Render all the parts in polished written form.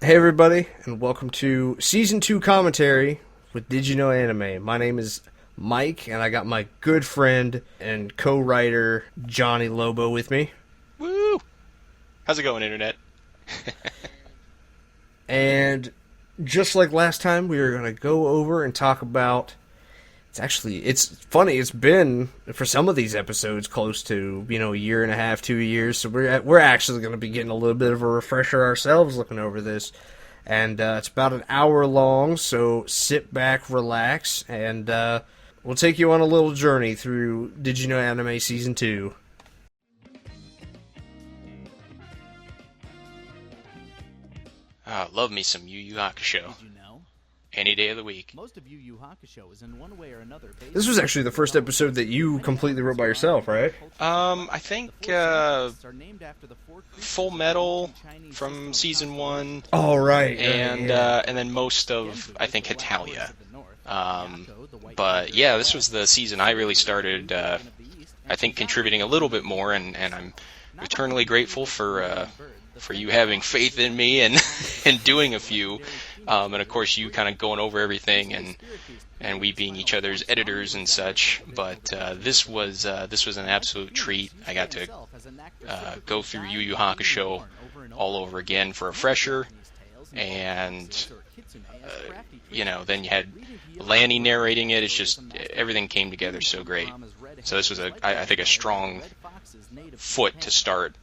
Hey everybody, and welcome to Season 2 commentary with Did You Know Anime. My name is Mike, and I got my good friend and co-writer Johnny Lobo with me. Woo! How's it going, Internet? And just like last time, we are going to go over and talk about... it's funny, it's been, for some of these episodes, close to, a year and a half, 2 years, so we're actually going to be getting a little bit of a refresher ourselves looking over this. And it's about an hour long, so sit back, relax, and we'll take you on a little journey through Did You Know Anime Season 2. Love me some Yu Yu Hakusho. Did you know? Any day of the week. Most of Yu Yu Hakusho is in one way or another based This was actually the first episode that you completely wrote by yourself, right? I think Full Metal from Season 1. Oh, right. And then most of, I think, Hetalia. But yeah, this was the season I really started, I think, contributing a little bit more, and I'm eternally grateful for you having faith in me and doing a few, and of course you kind of going over everything and we being each other's editors and such. But this was an absolute treat. I got to go through Yu Yu Hakusho all over again for a fresher, and then you had Lanny narrating it. It's just everything came together so great. So this was I think a strong foot to start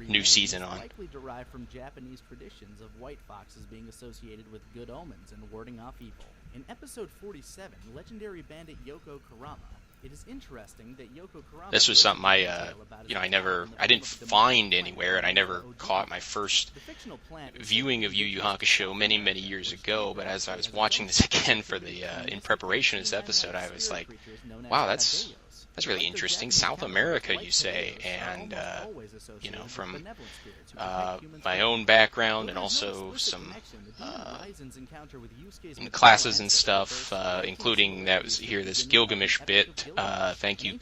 new season on. Likely derived from Japanese traditions of white foxes being associated with good omens and warding off evil. In episode 47, legendary bandit Yoko Kurama. It is interesting that Yoko Kurama. This was something I didn't find anywhere, and I never caught my first viewing of Yu Yu Hakusho many, many years ago. But as I was watching this again for the in preparation of this episode, I was like, wow, that's really interesting. South America, you say, and from my own background and also some classes and stuff, including this Gilgamesh bit. Thank you,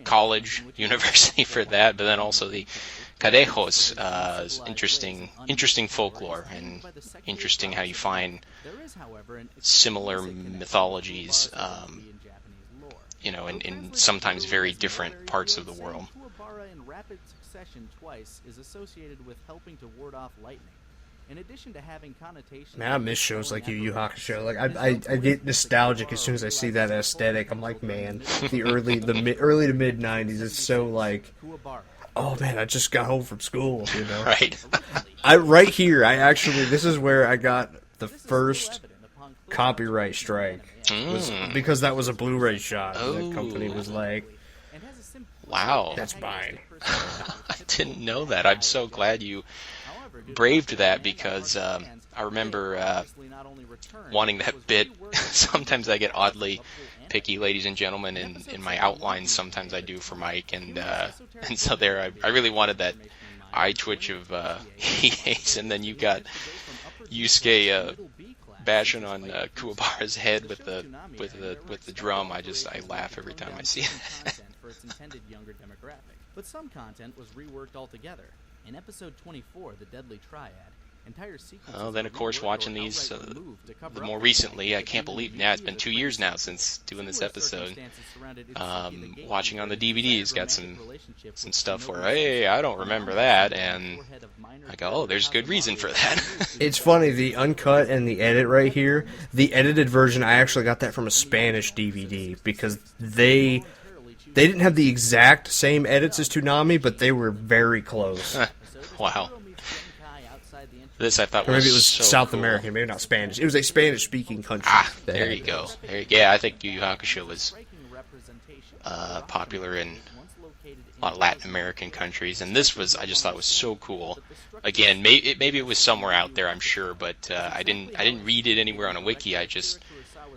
college, university, for that. But then also the Cadejos, interesting folklore, and interesting how you find similar mythologies. In sometimes very different parts of the world. In rapid succession twice is associated with helping to ward off lightning. In addition to having connotations. Man, I miss shows like Yu Yu Hakusho. Like I get nostalgic as soon as I see that aesthetic. I'm like, man, the early to mid '90s. It's so like, oh man, I just got home from school. Right. Right here. This is where I got the first copyright strike. Because that was a Blu-ray shot. Oh. The company was like, wow, that's mine. I didn't know that. I'm so glad you braved that, because I remember wanting that bit. Sometimes I get oddly picky, ladies and gentlemen, in my outlines. Sometimes I do for Mike, and so there I really wanted that eye twitch of EA's, and then you got Yusuke bashing on Kuwabara's head with the drum. I laugh every time I see it. For its intended younger demographic. But some content was reworked altogether. In episode 24, The Deadly Triad, entire sequences. Well, then of course watching these the more recently, I can't believe now it's been 2 years now since doing this episode. Watching on the DVDs, got some stuff where, hey, I don't remember that, and I go, oh, there's good reason for that. It's funny, the uncut and the edit right here, the edited version, I actually got that from a Spanish DVD, because they didn't have the exact same edits as Toonami, but they were very close. Wow. This I thought or maybe it was so South cool. American, maybe not Spanish. It was a Spanish-speaking country. There you go. Yeah, I think Yu Yu Hakusho was popular in a lot of Latin American countries, and this was, I just thought was so cool. Again, maybe it was somewhere out there, I'm sure, but I didn't read it anywhere on a wiki. I just,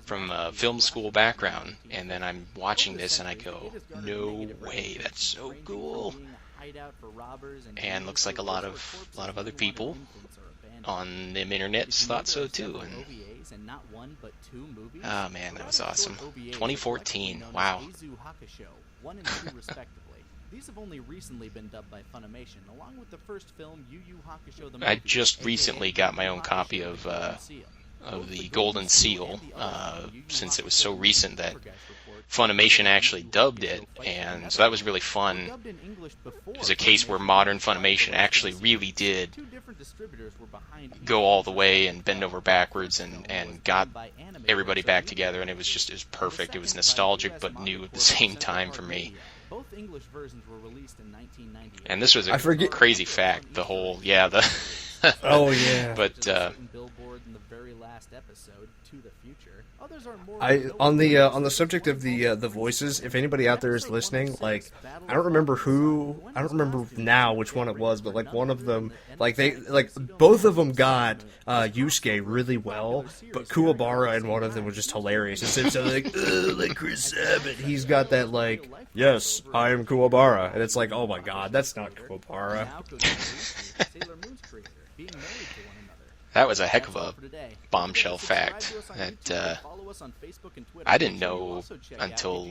from a film school background, and then I'm watching this and I go, no way, that's so cool. And looks like a lot of other people on the internet thought so too. And oh man, that was awesome. 2014, wow. These have only recently been dubbed by Funimation, along with the first film Yu Yu Hakusho the I movie, just aka recently got my own copy of the Golden Seal, since it was so recent that Funimation actually dubbed it, and so that was really fun. It was a case where modern Funimation actually really did go all the way and bend over backwards and got everybody back together, and it was perfect. It was nostalgic but new at the same time for me. Both English versions were released in 1998. And this was a crazy fact. The whole, oh yeah. But Billboard in the very last episode, To the Future. Others are more on the subject of the voices, if anybody out there is listening, like I don't remember now which one it was, but like one of them, both of them got Yusuke really well, but Kuwabara in one of them was just hilarious. It said something like Chris Sabat. He's got that like, yes, I am Kuwabara, and it's like, oh my god, that's not Kuwabara. that was a heck of a bombshell fact that I didn't know until,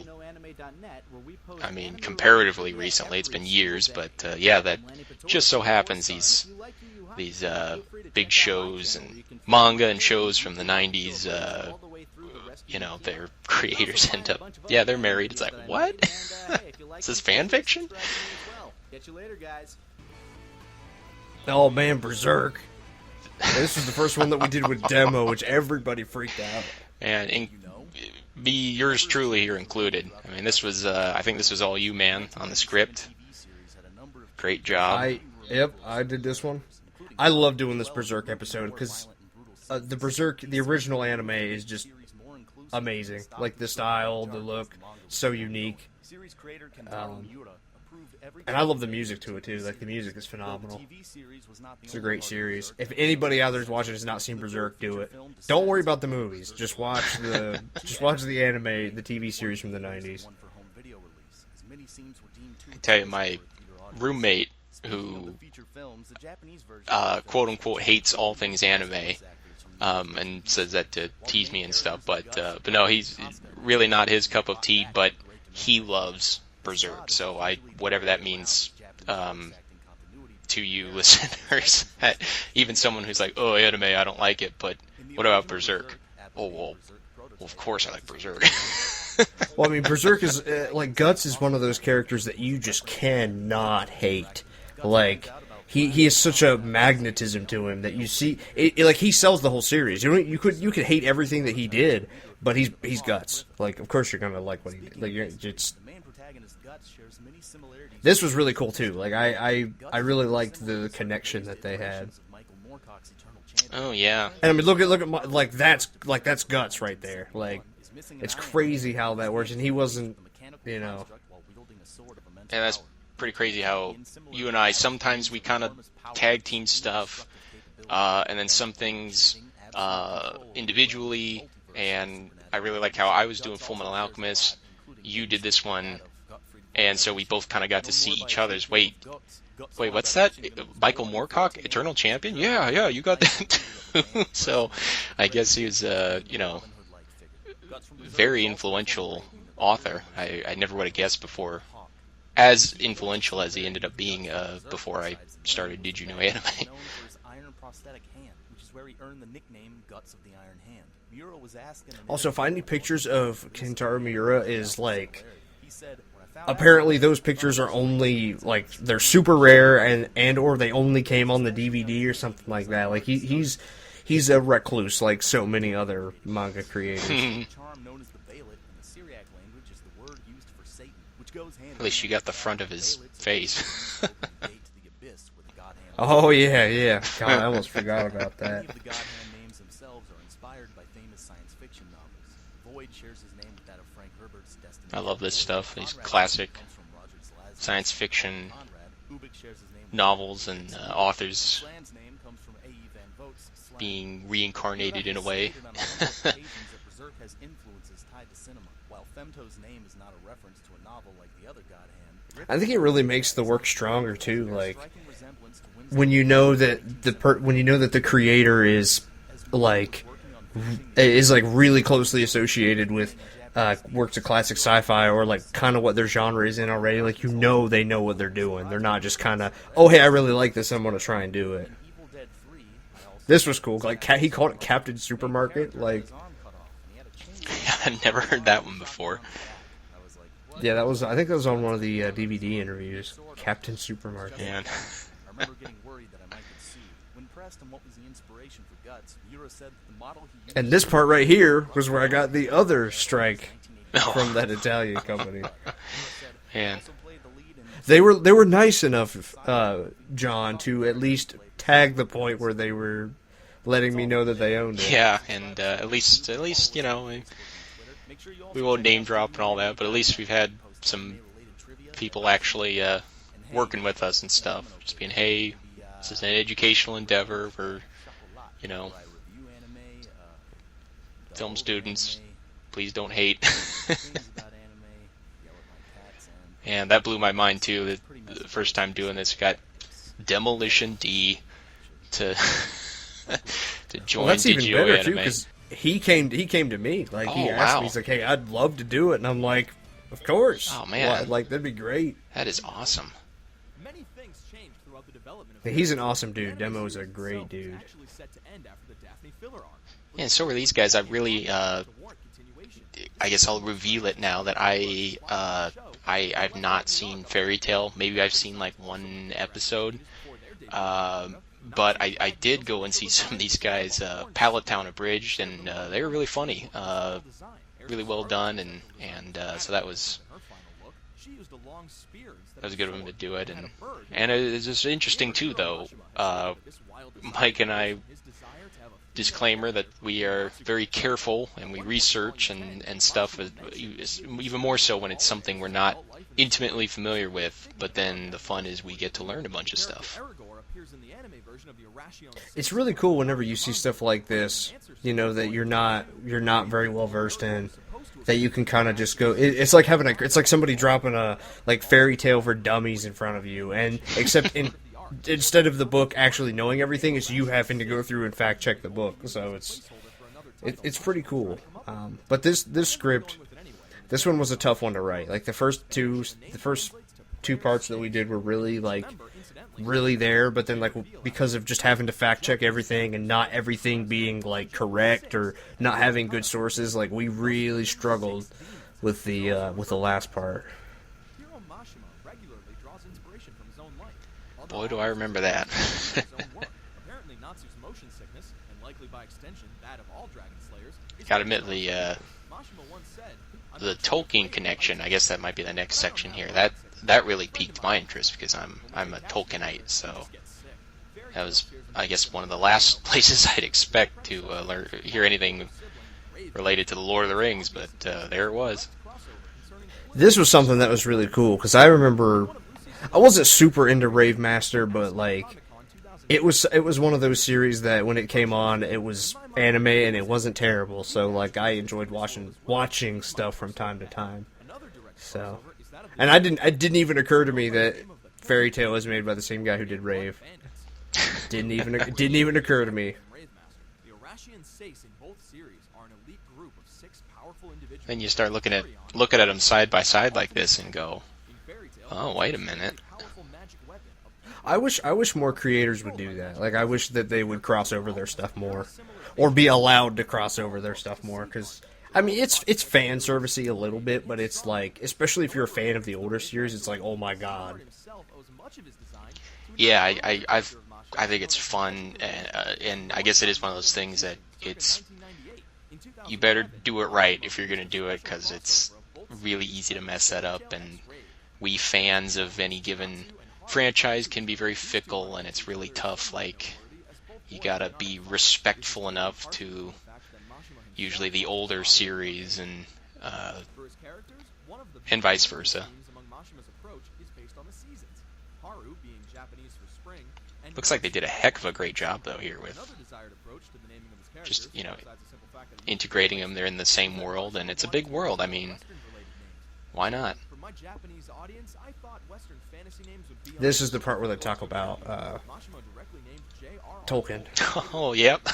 I mean, comparatively recently. It's been years, but that just so happens these big shows and manga and shows from the 90s, their creators end up, they're married. It's like, what? Is this fan fiction? Catch you later, guys. Oh man, Berserk. This was the first one that we did with demo, which everybody freaked out. And yours truly here included. I mean, this was, I think this was all you, man, on the script. Great job. I did this one. I love doing this Berserk episode, because the original anime is just amazing. Like, the style, the look, so unique. And I love the music to it, too. Like, the music is phenomenal. It's a great series. If anybody out there is watching has not seen Berserk, do it. Don't worry about the movies. Just watch the anime, the TV series from the 90s. I tell you, my roommate, who quote-unquote hates all things anime, and says that to tease me and stuff, but no, he's really not his cup of tea, but he loves Berserk, so whatever that means to you listeners, even someone who's like, oh, anime, I don't like it, but what about Berserk? Oh, well, of course I like Berserk. Well, I mean, Berserk is, like, Guts is one of those characters that you just cannot hate. Like, he has such a magnetism to him that you see, like, he sells the whole series. You could hate everything that he did, but he's Guts. Like, of course you're gonna like what he did. Like, this was really cool too. Like, I really liked the connection that they had. Oh yeah. And I mean, look at that's Guts right there. Like, it's crazy how that works, and he wasn't, And that's pretty crazy how you and I, sometimes we kind of tag team stuff, and then some things individually, and I really like how I was doing Fullmetal Alchemist, you did this one, and so we both kind of got to see each other's, wait, what's that? Michael Moorcock, Eternal Champion? Yeah, you got that too. So I guess he was, very influential author. I never would have guessed before, as influential as he ended up being before I started Did You Know Anime. Also, finding pictures of Kentaro Miura is like, apparently those pictures are only, like, they're super rare, and or they only came on the DVD or something like that. Like, he's a recluse like so many other manga creators. At least you got the front of his face. Oh yeah. God, I almost forgot about that. I love this stuff. These classic science fiction novels and authors being reincarnated in a way. I think it really makes the work stronger too. Like, when you know that the creator is like really closely associated with works of classic sci-fi or like kind of what their genre is in already. Like they know what they're doing. They're not just kind of, oh hey, I really like this, I'm gonna try and do it. This was cool. Like he called it Captain Supermarket. Like, I've never heard that one before. yeah, I think that was on one of the DVD interviews. Captain Supermarket. Man. I remember getting worried that I might get sued. When pressed on what was the inspiration for Guts, Miura said that the model he used... And this part right here was where I got the other strike from that Italian company. Man. They were nice enough, John, to at least tag the point where they were letting me know that they owned it. Yeah, and at least you know, we won't name drop and all that, but at least we've had some people actually working with us and stuff. Just being, hey, this is an educational endeavor for, you know, film students. Please don't hate. And that blew my mind too. The first time doing this, got Demolition D to join. Well, that's even DGO better Anime. too, because he came to me. Like he asked me, he's like, "Hey, I'd love to do it," and I'm like, "Of course." Oh man, like that'd be great. That is awesome. Many things changed throughout the development of He's an awesome dude. Demo's a great dude. actually set to end after the Daphne filler arc. Yeah, and so are these guys. I really, I guess I'll reveal it now that I've not seen Fairy Tail. Maybe I've seen like one episode. But I did go and see some of these guys, Pallet Town Abridged, and they were really funny, really well done, and so that was good of them to do it, and it's just interesting too, though. Mike and I, disclaimer that we are very careful and we research and stuff, even more so when it's something we're not intimately familiar with. But then the fun is we get to learn a bunch of stuff. It's really cool whenever you see stuff like this, you know, that you're not very well versed in, that you can kind of just go. It's like it's like somebody dropping a like Fairy Tale for Dummies in front of you, and instead of the book actually knowing everything, it's you having to go through and fact check the book. So it's pretty cool. But this script, this one was a tough one to write. Like the first two parts that we did were really there, but then like because of just having to fact check everything and not everything being like correct or not having good sources, like we really struggled with the last part. Boy, do I remember that. Gotta admit, the Tolkien connection, I guess that might be the next section here. That really piqued my interest because I'm a Tolkienite, so that was, I guess, one of the last places I'd expect to hear anything related to the Lord of the Rings, but there it was. This was something that was really cool because I remember I wasn't super into Rave Master, but like it was one of those series that when it came on, it was anime and it wasn't terrible. So like I enjoyed watching stuff from time to time. So, and it didn't even occur to me that Fairy Tail was made by the same guy who did Rave. Didn't even occur to me. Then you start looking at them side by side like this and go, oh, wait a minute. I wish more creators would do that. Like I wish that they would cross over their stuff more, or be allowed to cross over their stuff more. Because I mean, it's fan servicey a little bit, but it's like, especially if you're a fan of the older series, it's like, oh my god. Yeah, I think it's fun, and I guess it is one of those things that you better do it right if you're going to do it, because it's really easy to mess that up, and we fans of any given franchise can be very fickle, and it's really tough. Like, you gotta be respectful enough to usually the older series, and vice versa. Looks like they did a heck of a great job, though, here with just, integrating them. They're in the same world, and it's a big world. I mean, why not? This is the part where they talk about Tolkien. Oh, yep.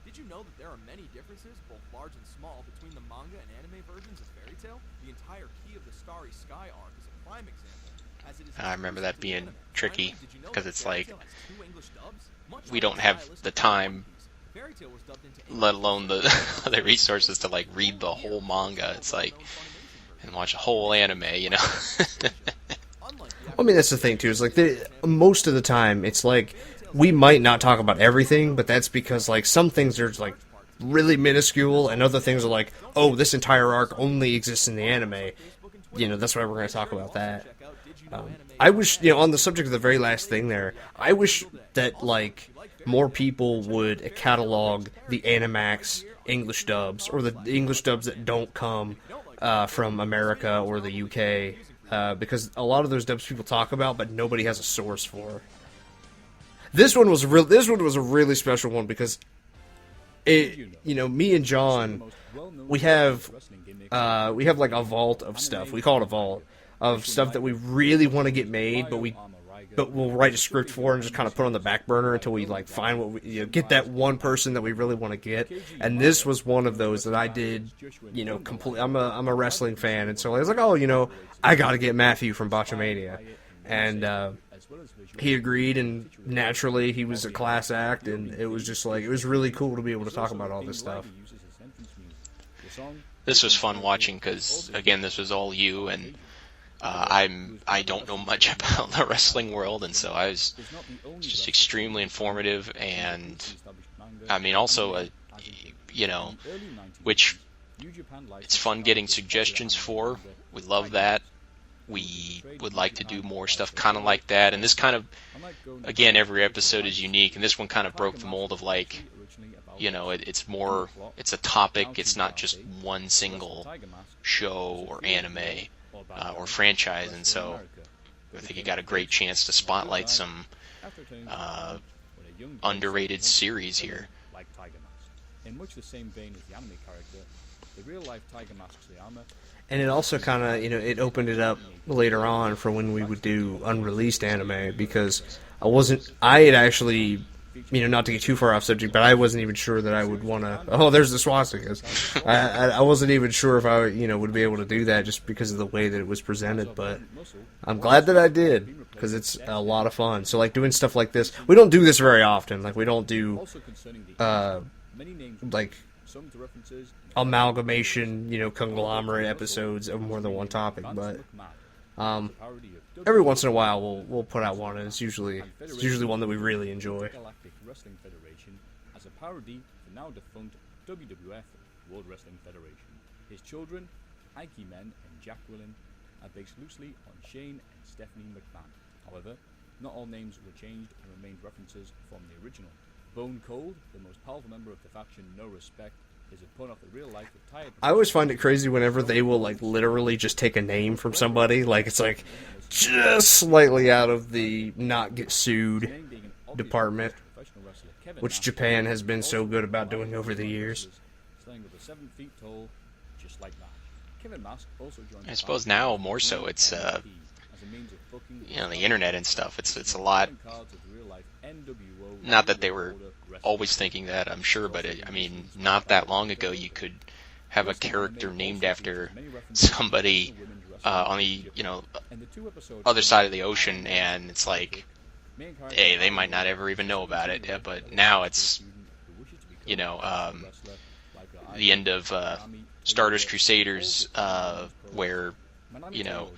Did you know that there are many differences, both large and small, between the manga and anime versions of Fairy Tail? The entire Key of the Starry Sky arc is a prime example, as it is I remember that being tricky, Finally, did you know because that it's Fairy like, Tail has 2 English dubs? Much we like don't its have stylistic the One time, Piece, Fairy Tail was dubbed into let English alone the the resources to like read the whole manga. It's like, and watch a whole anime, you know. I mean, that's the thing too. Is like most of the time, it's like we might not talk about everything, but that's because like some things are like really minuscule, and other things are like, oh, this entire arc only exists in the anime. You know, that's why we're going to talk about that. I wish, you know, on the subject of the very last thing there, I wish that like more people would catalog the Animax English dubs, or the English dubs that don't come from America or the UK. Because a lot of those dubs people talk about, but nobody has a source for. This one was a really special one because it, you know, me and John, we have like a vault of stuff. We call it a vault of stuff that we really want to get made, but we'll write a script for and just kind of put on the back burner until we like find what we, you know, get that one person that we really want to get. And this was one of those that I did, you know, complete. I'm a wrestling fan, and so I was like, oh, you know, I got to get Matthew from Botchamania, and he agreed, and naturally he was a class act, and it was just like, it was really cool to be able to talk about all this stuff. This was fun watching because, again, this was all you, and I don't know much about the wrestling world, and so I was just extremely informative, and I mean also you know, which it's fun getting suggestions for. We love that. We would like to do more stuff kind of like that, and this kind of, again, every episode is unique, and this one kind of broke the mold of like, you know, it's a topic, it's not just one single show or anime or franchise, and so I think you got a great chance to spotlight some underrated series here. In much the same vein as the anime character, the real-life Tiger Mask's Yama. And it also kind of, you know, it opened it up later on for when we would do unreleased anime, because I had actually, you know, not to get too far off subject, but I wasn't even sure that I would want to, oh, there's the swastikas. I wasn't even sure if I, you know, would be able to do that just because of the way that it was presented, but I'm glad that I did, because it's a lot of fun. So, like, doing stuff like this, we don't do this very often. Like, we don't do, like, amalgamation, you know, conglomerate episodes of more than one topic, but every once in a while we'll put out one, and it's usually one that we really enjoy. Galactic Wrestling Federation as a parody for now defunct WWF World Wrestling Federation. His children, Ike Men and Jack Willen, are based loosely on Shane and Stephanie McMahon. However, not all names were changed and remained references from the original. Bone Cold, the most powerful member of the faction No Respect, is a pun off the real life retired. I always find it crazy whenever they will like literally just take a name from somebody, like it's like just slightly out of the not get sued department, which Japan has been so good about doing over the years. I suppose now more so it's you know, the internet and stuff. It's a lot. Not that they were always thinking that, I'm sure, but I mean, not that long ago you could have a character named after somebody on the, you know, other side of the ocean, and it's like, hey, they might not ever even know about it. Yeah, but now it's, you know, the end of Stardust Crusaders, where, you know,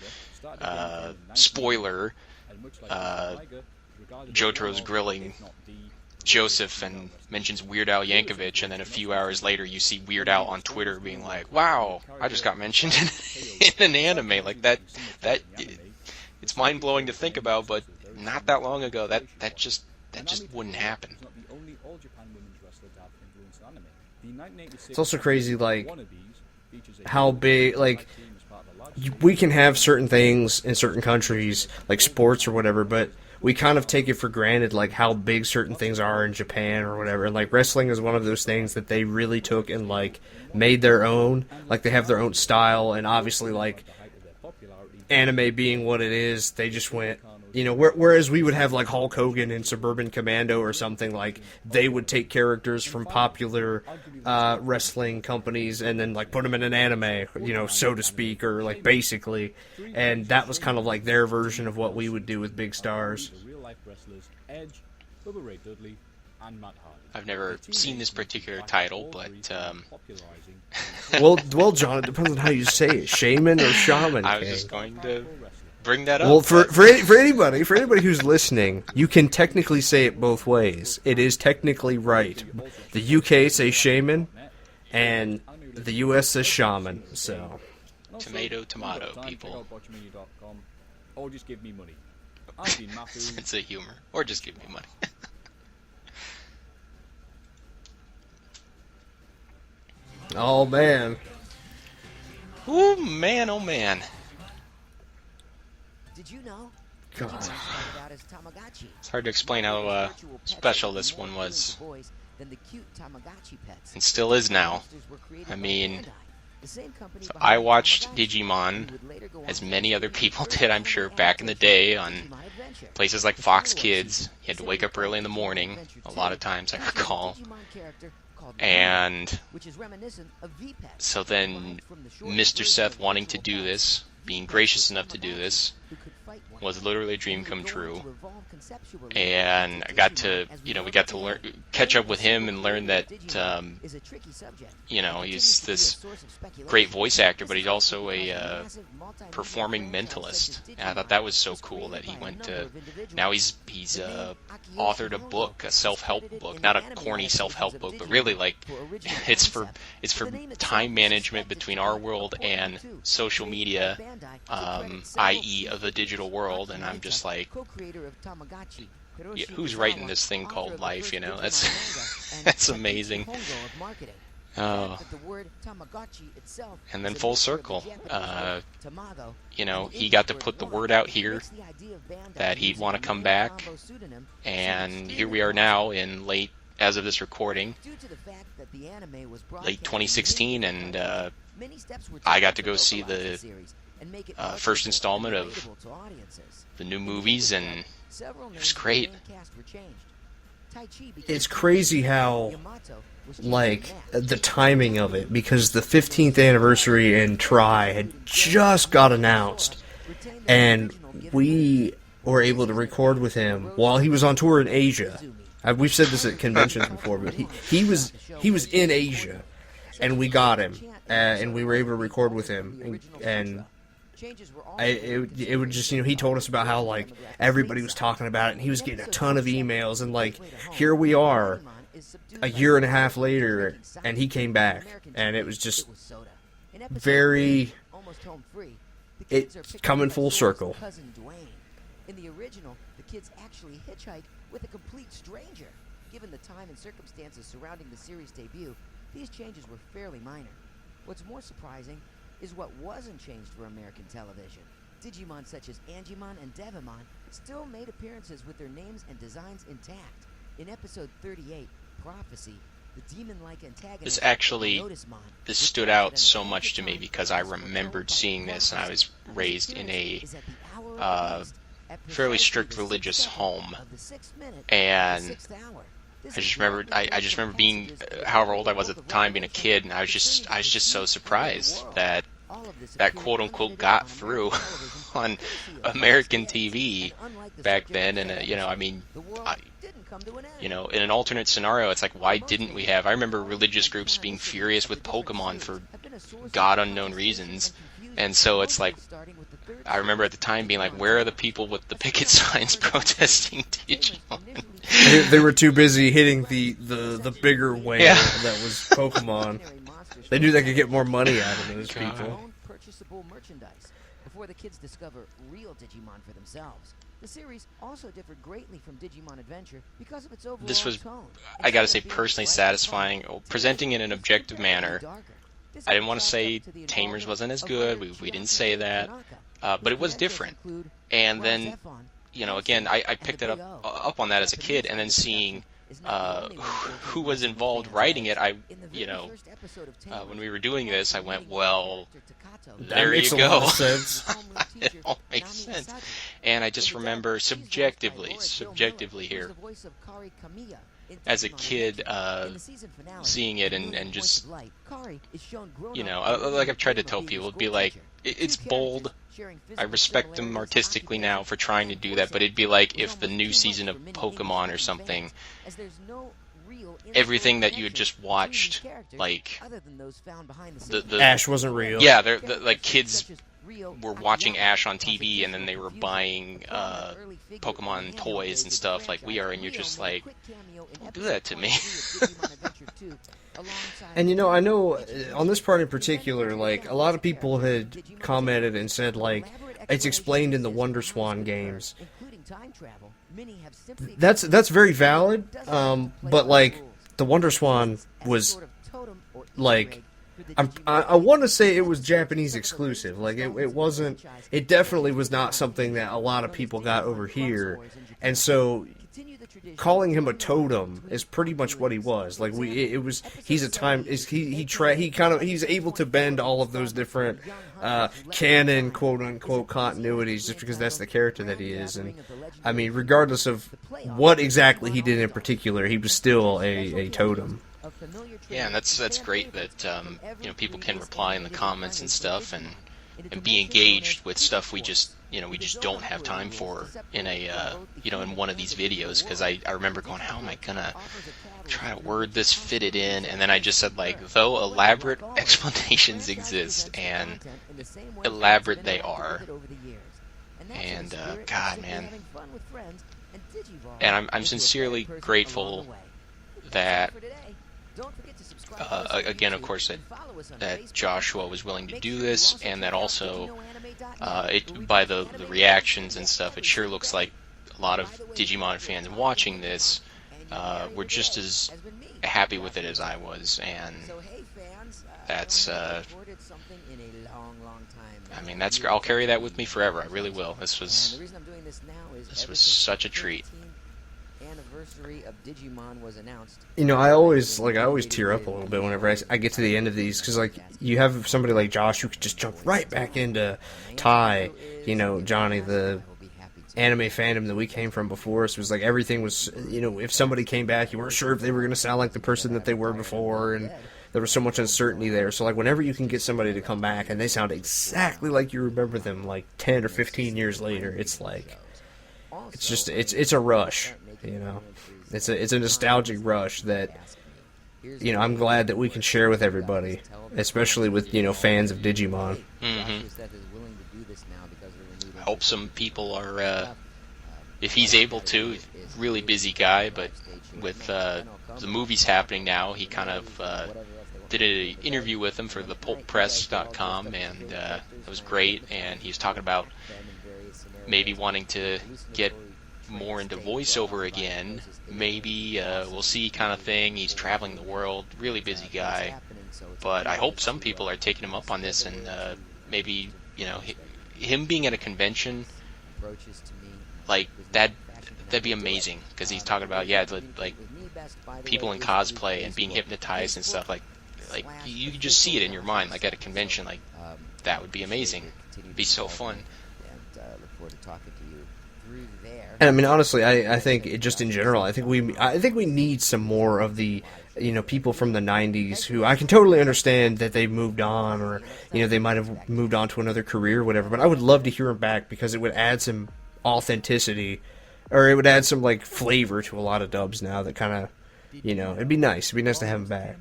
spoiler, Jotaro's grilling Joseph and mentions Weird Al Yankovic, and then a few hours later you see Weird Al on Twitter being like, wow, I just got mentioned in an anime. Like that it's mind-blowing to think about, but not that long ago that just wouldn't happen. It's also crazy, like, how big, like, we can have certain things in certain countries, like sports or whatever, but we kind of take it for granted, like, how big certain things are in Japan or whatever. And, like, wrestling is one of those things that they really took and, like, made their own. Like, they have their own style, and obviously, like, anime being what it is, they just went, You know, whereas we would have like Hulk Hogan in Suburban Commando or something, like they would take characters from popular wrestling companies and then like put them in an anime, you know, so to speak, or like basically, and that was kind of like their version of what we would do with big stars. The real-life wrestlers Edge, Bubba Ray Dudley, and Matt Hardy. I've never seen this particular title, but well, John, it depends on how you say it, shaman or shaman. I was just going to bring that up. Well, for anybody who's listening, you can technically say it both ways. It is technically right. The UK says shaman, and the US says shaman. So tomato, people. Or just give me money. I've been Matthew. Sense of humor, or just give me money. Oh man. Ooh, man, oh man. Did you know? God. It's hard to explain how special this one was. And still is now. I mean, so I watched Digimon, as many other people did, I'm sure, back in the day on places like Fox Kids. You had to wake up early in the morning, a lot of times I recall. And so then Mr. Seth wanting to do this, being gracious enough to do this, was literally a dream come true. And I got to, we got to catch up with him and learn that, he's this great voice actor, but he's also a performing mentalist. And I thought that was so cool that he went to, now he's authored a book, a self-help book, not a corny self-help book, but really like, it's for time management between our world and social media, i.e. of the digital world, and I'm just like, yeah, who's writing this thing called life, that's amazing. Oh. And then full circle, he got to put the word out here that he'd want to come back, and here we are now in as of this recording, late 2016, and I got to go see the first installment of the new movies, and it was great. It's crazy how, like, the timing of it, because the 15th anniversary in Tri had just got announced, and we were able to record with him while he was on tour in Asia. We've said this at conventions before, but he was in Asia, and we got him, and we were able to record with him, and it would just, he told us about how, like, everybody was talking about it, and he was getting a ton of emails, and, like, here we are, a year and a half later, and he came back, and it was just very, it's coming full circle. In the original, the kids actually hitchhike with a complete stranger. Given the time and circumstances surrounding the series' debut, these changes were fairly minor. What's more surprising is what wasn't changed for American television. Digimon such as Angimon and Devimon still made appearances with their names and designs intact. In episode 38, Prophecy, the demon-like antagonist this stood out so much to me because I remembered seeing this, and I was raised in a fairly strict religious home, and I just remember being, however old I was at the time, being a kid, and I was just so surprised that quote unquote got through on American TV back then, and in an alternate scenario, it's like, why didn't we have? I remember religious groups being furious with Pokemon for God unknown reasons, and so it's like, I remember at the time being like, where are the people with the picket signs protesting Digimon? They were too busy hitting the bigger whale that was Pokemon. They knew they could get more money out of those people. Purchasable merchandise before the kids discover real Digimon for themselves. The series also differed greatly from Digimon Adventure because of its overall This was, tone. I gotta say, personally satisfying, presenting in an objective manner. I didn't want to say Tamers wasn't as good, we didn't say that, but it was different. And then, again, I picked it up on that as a kid, and then seeing who was involved writing it, when we were doing this, I went, well, there makes you a go. lot of sense. It all makes sense. And I just remember subjectively here, as a kid, seeing it and just, like I've tried to tell people, it'd be like, it's bold. I respect them artistically now for trying to do that, but it'd be like if the new season of Pokemon or something, everything that you had just watched, like the Ash wasn't real. yeah, like kids were watching Ash on TV and then they were buying Pokemon toys and stuff like we are, and you're just like, don't do that to me. And I know on this part in particular, like a lot of people had commented and said like it's explained in the WonderSwan games. That's very valid, but like the WonderSwan was like I want to say it was Japanese exclusive. Like it wasn't. It definitely was not something that a lot of people got over here, and so calling him a totem is pretty much what he was. Like he's able to bend all of those different canon quote unquote continuities just because that's the character that he is. And I mean, regardless of what exactly he did in particular, he was still a totem. Yeah, and that's great that people can reply in the comments and stuff and be engaged with stuff we just don't have time for in in one of these videos, because I remember going, how am I gonna try to word this, fit it in, and then I just said, like, though elaborate explanations exist, and elaborate they are, and God, man, and I'm sincerely grateful that again, of course, that Joshua was willing to do this, and that also by the reactions and stuff, it sure looks like a lot of Digimon fans watching this were just as happy with it as I was, and that's I mean, I'll carry that with me forever. I really will. This was such a treat. Of Digimon was announced. I always tear up a little bit whenever I get to the end of these, because like you have somebody like Josh who could just jump right back into Ty, Johnny, the anime fandom that we came from before. So it was like everything was, if somebody came back, you weren't sure if they were going to sound like the person that they were before, and there was so much uncertainty there. So like whenever you can get somebody to come back and they sound exactly like you remember them like 10 or 15 years later, it's like it's a rush. It's a nostalgic rush that I'm glad that we can share with everybody, especially with fans of Digimon. Mm-hmm. I hope some people are, if he's able to, really busy guy, but with the movies happening now, he kind of did an interview with him for the pulppress.com, and it was great, and he was talking about maybe wanting to get more into voiceover again, maybe we'll see, kind of thing. He's traveling the world, really busy guy, but I hope some people are taking him up on this, and maybe him being at a convention like that'd be amazing, because he's talking about like people in cosplay and being hypnotized and stuff, like you can just see it in your mind, like at a convention, like that would be amazing. It'd be so fun. And I mean, honestly, I think just in general, I think we need some more of the people from the 90s who, I can totally understand that they moved on, or they might have moved on to another career or whatever, but I would love to hear them back, because it would add some authenticity, or it would add some like flavor to a lot of dubs now that kind of it'd be nice to have them back.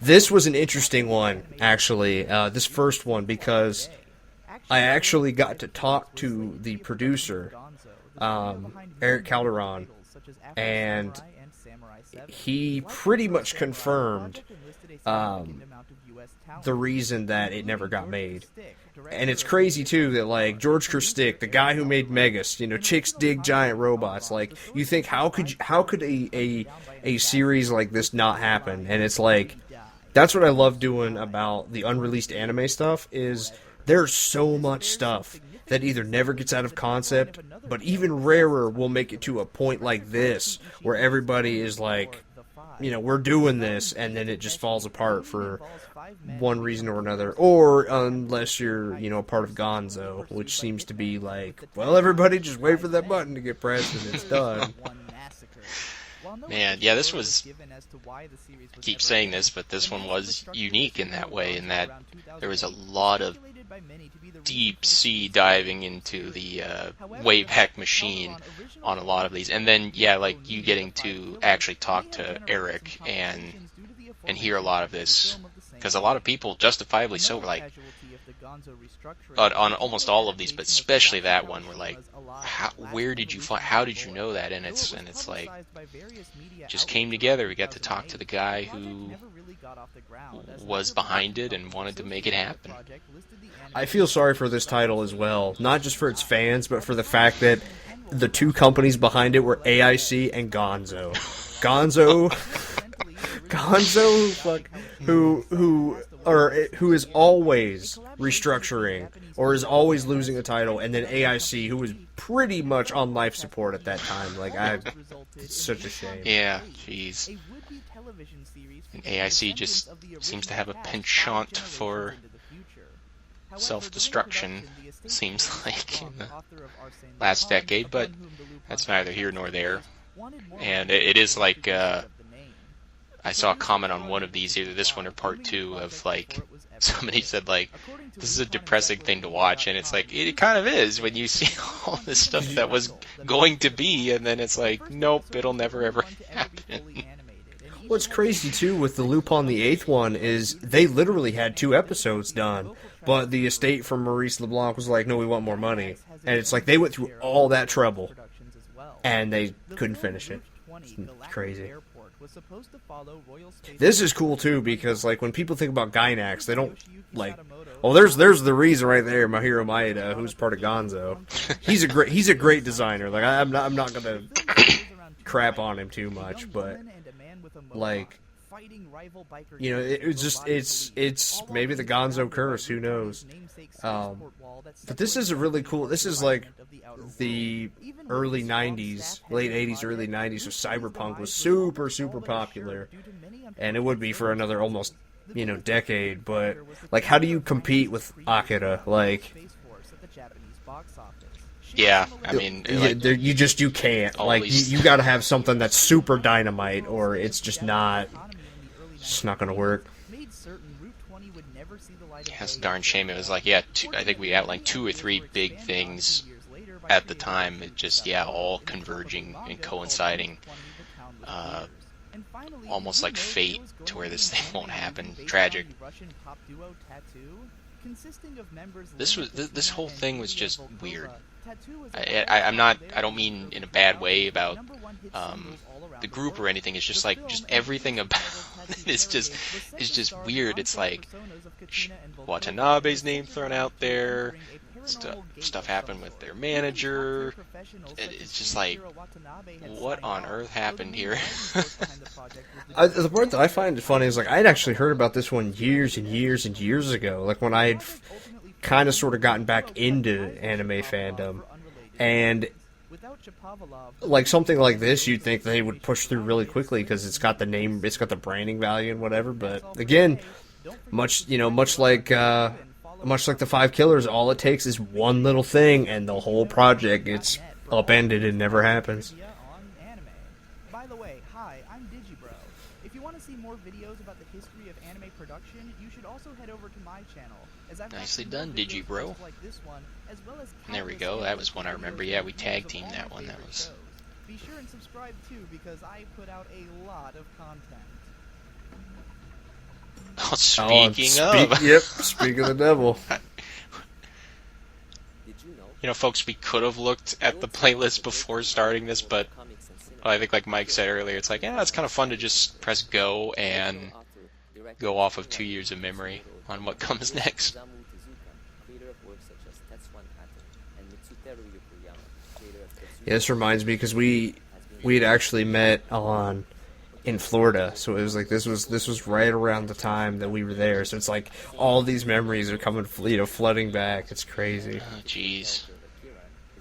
This was an interesting one, actually, this first one, because I actually got to talk to the producer, Eric Calderon, and he pretty much confirmed the reason that it never got made. And it's crazy, too, that, like, George Kerstick, the guy who made Megas, chicks dig giant robots, like, you think, how could a series like this not happen? And it's like, that's what I love doing about the unreleased anime stuff, is there's so much stuff that either never gets out of concept, but even rarer will make it to a point like this, where everybody is like, we're doing this, and then it just falls apart for one reason or another. Or unless you're, a part of Gonzo, which seems to be like, well, everybody just wait for that button to get pressed and it's done. Man, yeah, this was, I keep saying this, but this one was unique in that way, in that there was a lot of deep sea diving into the Wayback Machine on a lot of these. And then, yeah, like you getting to actually talk to Eric and hear a lot of this, because a lot of people, justifiably so, were like, on almost all of these, but especially that one, were like, where did you find, how did you know that? And it's like, just came together. We got to talk to the guy who was behind it and wanted to make it happen. I feel sorry for this title as well, not just for its fans, but for the fact that the two companies behind it were AIC and Gonzo. Gonzo, who is always restructuring or is always losing a title, and then AIC, who was pretty much on life support at that time. It's such a shame. Yeah, jeez. And AIC just seems to have a penchant for self-destruction, seems like, in the last decade, but that's neither here nor there. And it is like, I saw a comment on one of these, either this one or part 2, of like, somebody said like, this is a depressing thing to watch, and it's like, it kind of is when you see all this stuff that was going to be, and then it's like, nope, it'll never ever happen. What's crazy too with the loop on the 8th one is they literally had 2 episodes done, but the estate from Maurice LeBlanc was like, no, we want more money. And it's like they went through all that trouble and they couldn't finish it. It's crazy. This is cool too, because like when people think about Gainax, they don't like, oh, there's the reason right there, Mahiro Maeda, who's part of Gonzo. He's a great designer. Like I'm not gonna crap on him too much, but like, it's maybe the Gonzo curse, who knows. But this is a really cool, this is like the early 90s, late 80s, early 90s, so Cyberpunk was super, super popular, and it would be for another almost, decade, but, like, how do you compete with Akira? Like, yeah, I mean, like, you can't. Like, you gotta have something that's super dynamite, or it's just not gonna work. Yeah, it's a darn shame. It was like, I think we had like 2 or 3 big things at the time. It just, all converging and coinciding. Almost like fate, to where this thing won't happen. Tragic. This whole thing was just weird. I don't mean in a bad way about the group or anything. It's just like, just everything about it is just weird. It's like Watanabe's name thrown out there. Stuff happened with their manager. It's just like, what on earth happened here? The part that I find funny is, like, I'd actually heard about this one years and years and years ago, like when I'd kind of sort of gotten back into anime fandom, and like something like this, you'd think they would push through really quickly because it's got the name, it's got the branding value and whatever. But again, much like the 5 Killers, all it takes is one little thing, and the whole project gets upended and never happens. By the way, hi, I'm DigiBro. If you want to see more videos about the history of anime production, you should also head over to my channel. Nicely done, DigiBro. And there we go. That was one I remember. Yeah, we tag teamed that one. That was. Be sure and subscribe too, because I put out a lot of content. Oh, speaking of. Yep, speak of the devil. Folks, we could have looked at the playlist before starting this, but I think like Mike said earlier, it's like, it's kind of fun to just press go and go off of 2 years of memory on what comes next. Yeah, this reminds me, because we had actually met on in Florida, so it was like this was right around the time that we were there. So it's like all these memories are coming, flooding back. It's crazy. Oh, jeez.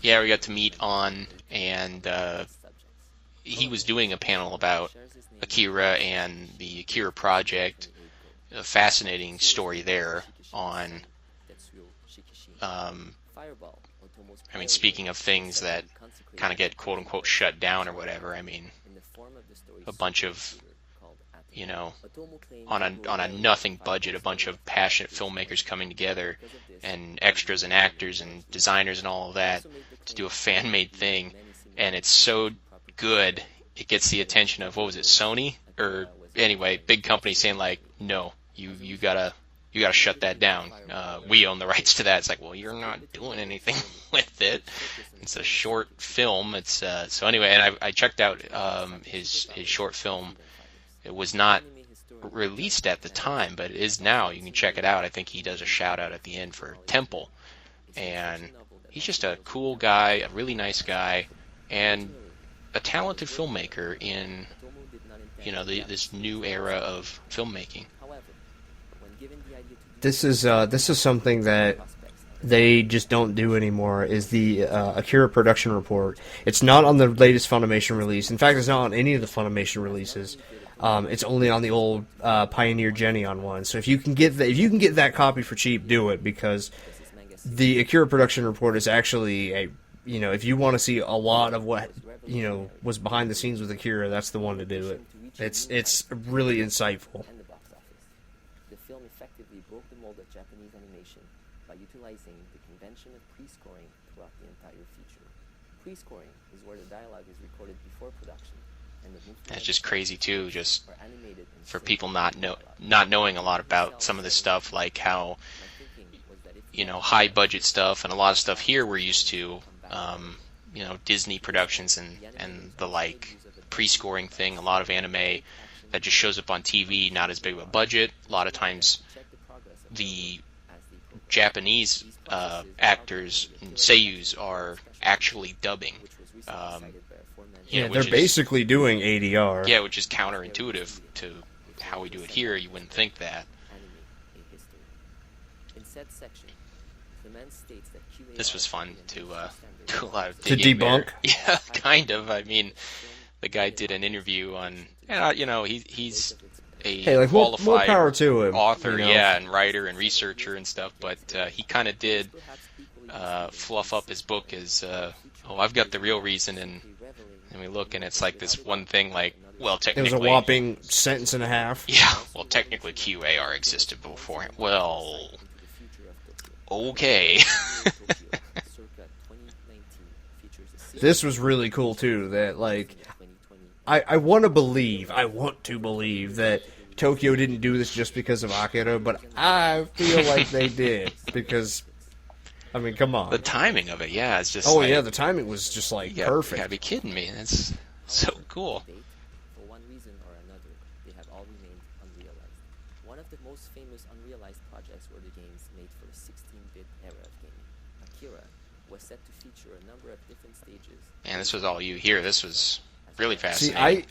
Yeah, we got to meet On, and he was doing a panel about Akira and the Akira project. A fascinating story there on. I mean, speaking of things that kind of get quote unquote shut down or whatever, I mean, a bunch of, on a nothing budget, a bunch of passionate filmmakers coming together, and extras and actors and designers and all of that to do a fan-made thing, and it's so good it gets the attention of, what was it, Sony, or anyway, big company saying like, no, you gotta shut that down. We own the rights to that. It's like, well, you're not doing anything with it. It's a short film. It's so anyway, and I checked out his short film. It was not released at the time, but it is now. You can check it out. I think he does a shout out at the end for Temple, and he's just a cool guy, a really nice guy, and a talented filmmaker in this new era of filmmaking. This is something that they just don't do anymore, is the Akira production report. It's not on the latest Funimation release. In fact, it's not on any of the Funimation releases. It's only on the old Pioneer Geneon one. So if you can get that copy for cheap, do it, because the Akira production report is actually if you want to see a lot of what was behind the scenes with Akira, that's the one to do it. It's really insightful. The film effectively broke the mold of Japanese animation by utilizing the convention of pre-scoring throughout the entire feature. Pre-scoring is where the dialogue is recorded before production, and the movement. That's just crazy too, just for people not knowing a lot about some of this stuff, like how high budget stuff and a lot of stuff here we're used to, Disney productions and the like pre-scoring thing. A lot of anime that just shows up on TV, not as big of a budget. A lot of times the Japanese actors and seiyus are actually dubbing. They're basically doing ADR. Yeah, which is counterintuitive to how we do it here. You wouldn't think that. This was fun to do a lot of digging to debunk. There. Yeah, kind of. I mean, the guy did an interview on, he's a qualified more power to him, author, and writer and researcher and stuff, but he kind of did fluff up his book as, I've got the real reason, and we look, and it's like this one thing, like, well, technically... It was a whopping sentence and a half. Yeah, well, technically QAR existed beforehand. Well, okay. This was really cool, too, that, like, I want to believe that Tokyo didn't do this just because of Akira, but I feel like they did, because, I mean, come on. The timing of it, yeah, it's just the timing was just, like, perfect. You gotta be kidding me, that's so cool. For one reason or another, they have all remained unrealized. One of the most famous unrealized projects were the games made for the 16-bit era of gaming. Akira was set to feature a number of different stages. And this was all you here. This was really fascinating. See,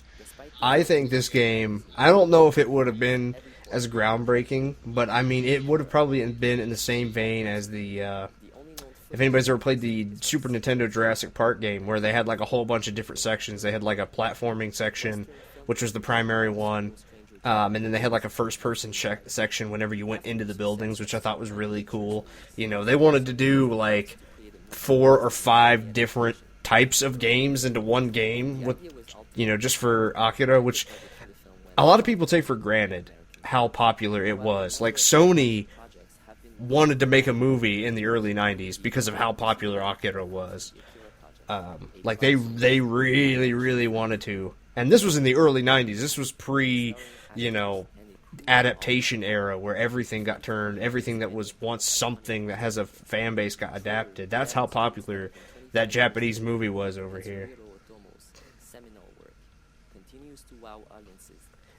I think this game, I don't know if it would have been as groundbreaking, but I mean, it would have probably been in the same vein as the, if anybody's ever played the Super Nintendo Jurassic Park game, where they had like a whole bunch of different sections. They had like a platforming section, which was the primary one, and then they had like a first-person section whenever you went into the buildings, which I thought was really cool. They wanted to do like 4 or 5 different types of games into one game with, just for Akira, which a lot of people take for granted how popular it was. Like, Sony wanted to make a movie in the early 90s because of how popular Akira was. Like, they really, really wanted to. And this was in the early 90s. This was pre, adaptation era where everything got turned, everything that was once something that has a fan base got adapted. That's how popular that Japanese movie was over here.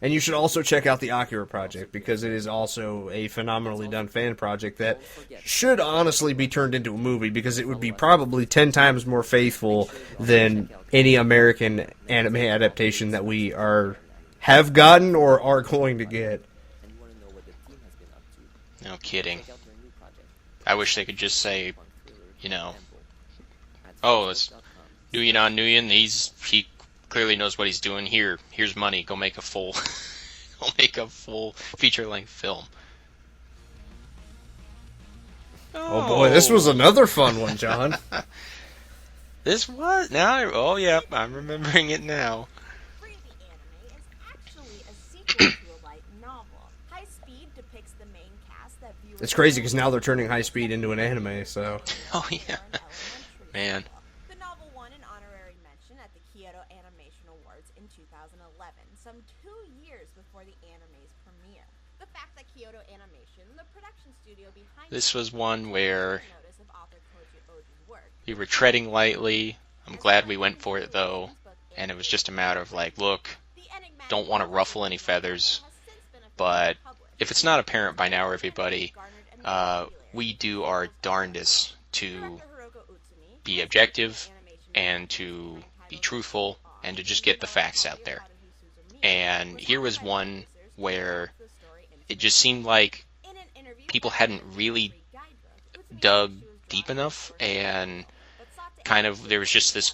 And you should also check out the Akira project, because it is also a phenomenally done fan project that should honestly be turned into a movie, because it would be probably 10 times more faithful than any American anime adaptation that we are have gotten or are going to get. And you want to know what the team has been up to? No kidding. Check out their new project. I wish they could just say, you know, At oh, it's facebook.com. Nguyen on Nguyen. He clearly knows what he's doing. Here's money. Go make a full, go make a full feature-length film. Oh boy, this was another fun one, John. This was oh yeah, I'm remembering it now. Free the Anime is actually a sequel to a light novel. High Speed depicts the main cast that viewers... It's crazy because now they're turning High Speed into an anime, so... Oh yeah, man. The novel won an honorary mention at the Kyoto Animation Awards in 2011, some 2 years before the anime's premiere. The fact that Kyoto Animation, the production studio behind... This was one where notice of author Koji Oji's work. we were treading lightly. I'm glad we went for it though, and it was just a matter of like, look, don't want to ruffle any feathers, but if it's not apparent by now, everybody, we do our darndest to be objective and to be truthful and to just get the facts out there. And here was one where it just seemed like people hadn't really dug deep enough, and kind of there was just this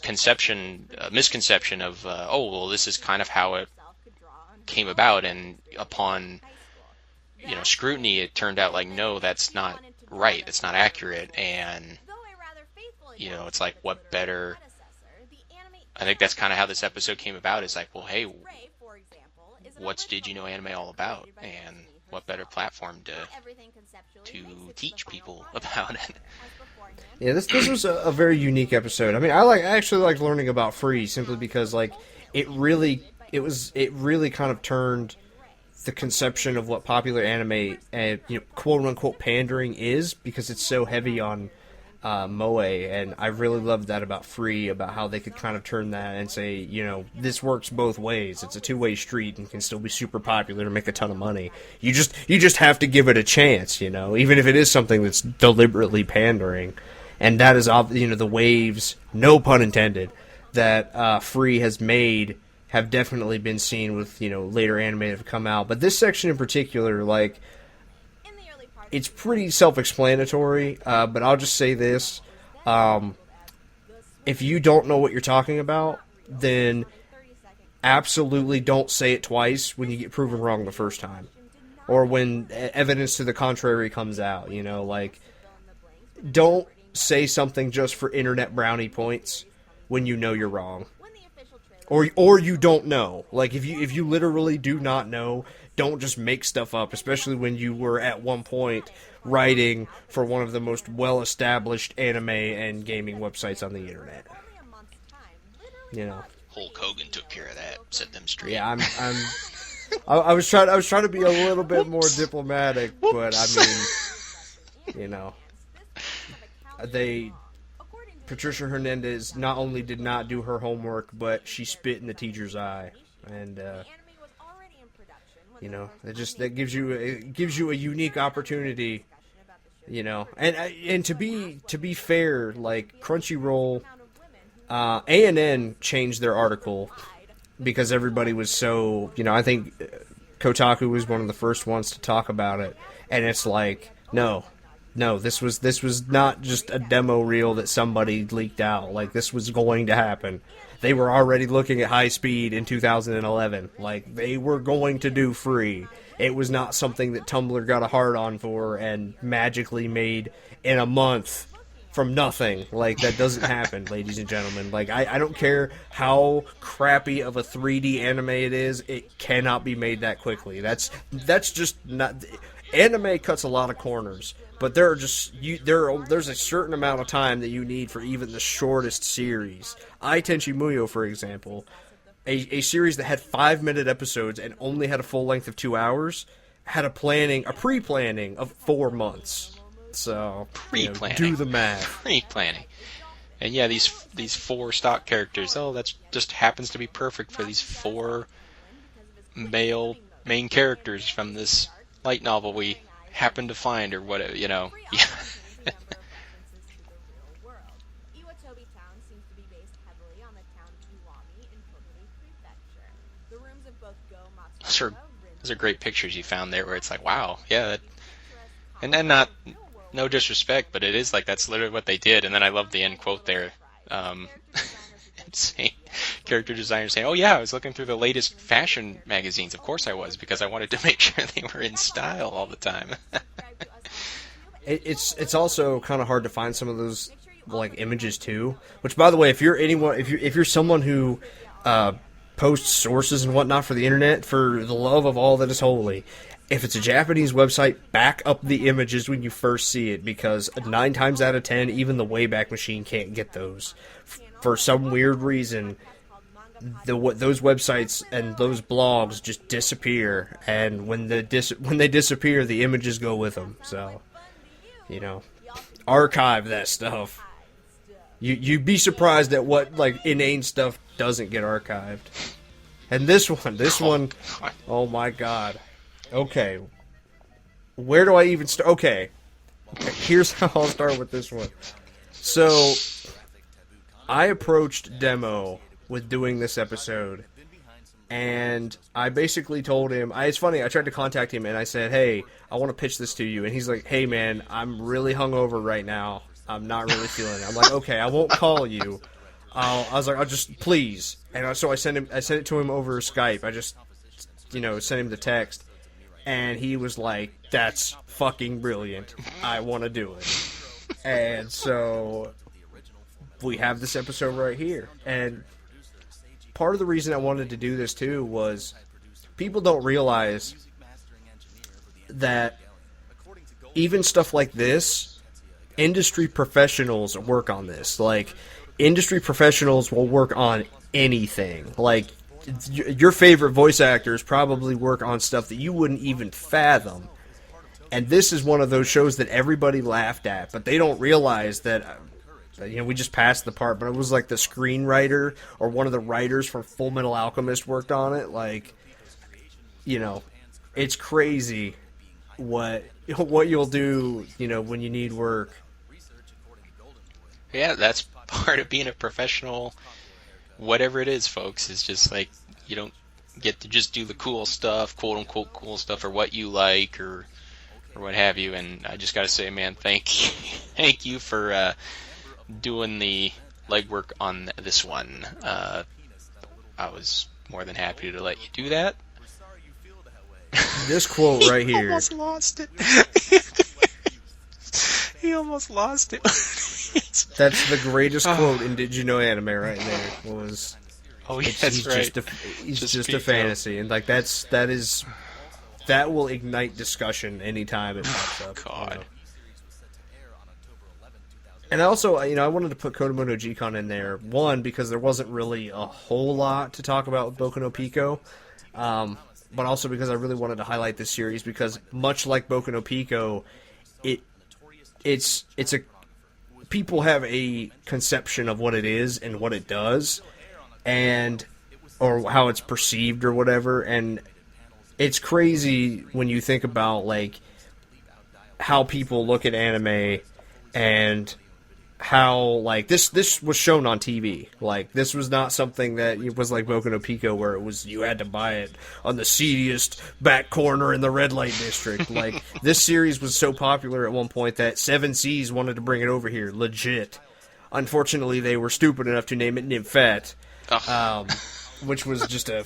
misconception of, oh, well, this is kind of how it came about, and upon scrutiny, it turned out like, no, that's not right, that's not accurate, and it's like, what better? I think that's kind of how this episode came about. Is like, well, hey, what's Did You Know Anime all about, and what better platform to teach people about it? Yeah, this was a very unique episode. I mean, I actually like learning about Free simply because like it really kind of turned the conception of what popular anime and quote unquote pandering is, because it's so heavy on moe, and I really loved that about Free, about how they could kind of turn that and say, this works both ways. It's a two-way street and can still be super popular and make a ton of money. You just have to give it a chance, even if it is something that's deliberately pandering. And that is, the waves, no pun intended, that Free has made have definitely been seen with, later anime that have come out. But this section in particular, like, it's pretty self-explanatory, but I'll just say this. If you don't know what you're talking about, then absolutely don't say it twice when you get proven wrong the first time. Or when evidence to the contrary comes out, don't say something just for internet brownie points when you know you're wrong. Or you don't know. Like, if you literally do not know, don't just make stuff up, especially when you were at one point writing for one of the most well-established anime and gaming websites on the internet. Hulk Hogan took care of that, set them straight. Yeah, I was trying to be a little bit more diplomatic, but I mean, Patricia Hernandez not only did not do her homework, but she spit in the teacher's eye, and that gives you a unique opportunity, and to be fair, like Crunchyroll, ANN changed their article because everybody was so, I think Kotaku was one of the first ones to talk about it, and it's like, no, this was not just a demo reel that somebody leaked out. Like, this was going to happen. They were already looking at High Speed in 2011. Like, they were going to do Free. It was not something that Tumblr got a hard-on for and magically made in a month from nothing. Like, that doesn't happen, ladies and gentlemen. Like, I don't care how crappy of a 3D anime it is, it cannot be made that quickly. That's just not... Anime cuts a lot of corners, but there's a certain amount of time that you need for even the shortest series. Ai Tenchi Muyo, for example, a series that had 5-minute episodes and only had a full length of 2 hours, had a pre-planning of 4 months. So, do the math. Pre-planning. And yeah, these 4 stock characters, that just happens to be perfect for these 4 male main characters from this light novel we happen to find, or whatever, Yeah. Iwatobi Town seems to be based heavily on the town Iwami in Tottori Prefecture. The rooms of both Go Those are Matsumoto, those are great pictures you found there, where it's like, wow, yeah, that, picturesque and then not no disrespect, but it is like that's literally what they did. And then I love the end quote there. Um, saying, character designer saying, "Oh yeah, I was looking through the latest fashion magazines. Of course I was, because I wanted to make sure they were in style all the time." It's also kind of hard to find some of those like images too. Which, by the way, if you're someone who posts sources and whatnot for the internet, for the love of all that is holy, if it's a Japanese website, back up the images when you first see it, because 9 times out of 10, even the Wayback Machine can't get those. For some weird reason, those websites and those blogs just disappear, and when they disappear, the images go with them. So, archive that stuff. You'd be surprised at what like inane stuff doesn't get archived. And this one, oh my god. Okay, where do I even start? Okay, here's how I'll start with this one. So, I approached Demo with doing this episode, and I basically told him, it's funny, I tried to contact him, and I said, hey, I want to pitch this to you, and he's like, hey man, I'm really hungover right now, I'm not really feeling it. I'm like, okay, I won't call you. I was like, I'll just, please. And so I sent it to him over Skype. I just, sent him the text. And he was like, that's fucking brilliant. I want to do it. And so we have this episode right here. And part of the reason I wanted to do this too was people don't realize that even stuff like this, industry professionals work on this. Like, industry professionals will work on anything. Like, your favorite voice actors probably work on stuff that you wouldn't even fathom. And this is one of those shows that everybody laughed at, but they don't realize that, we just passed the part, but it was like the screenwriter or one of the writers from Full Metal Alchemist worked on it. Like, it's crazy what you'll do, when you need work. Yeah, that's part of being a professional. Whatever it is, folks, is just like, you don't get to just do the cool stuff, quote unquote cool stuff, or what you like, or what have you. And I just gotta say, man, thank you for doing the legwork on this one. I was more than happy to let you do that. This quote right here. He almost lost it. He almost lost it. That's the greatest quote in Did You Know Anime right there. Oh, yeah, that's right. He's just a fantasy, and like that will ignite discussion anytime it pops up. God. And also, I wanted to put Kodomo no G-Con in there. One, because there wasn't really a whole lot to talk about with Boku no Pico, but also because I really wanted to highlight this series, because much like Boku no Pico, it's a people have a conception of what it is and what it does, or how it's perceived or whatever, and it's crazy when you think about like how people look at anime and how like this was shown on TV. Like, this was not something that it was like Boku no Pico, where it was you had to buy it on the seediest back corner in the red light district. Like, this series was so popular at one point that 7Seas wanted to bring it over here, legit. Unfortunately, they were stupid enough to name it Nymphette, which was just a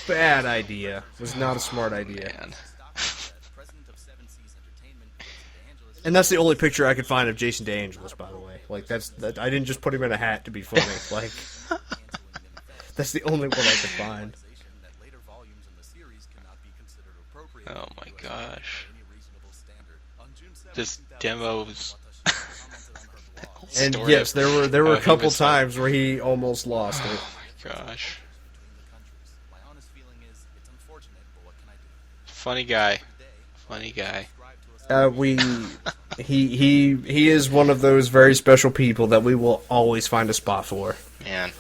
bad idea. It was not a smart idea. Man. And that's the only picture I could find of Jason DeAngelis, by the way. Like, I didn't just put him in a hat to be funny. Like, that's the only one I could find. Oh my gosh. This demo's... And yes, there were a couple times where he almost lost it. Oh my gosh. Funny guy. He is one of those very special people that we will always find a spot for. Man.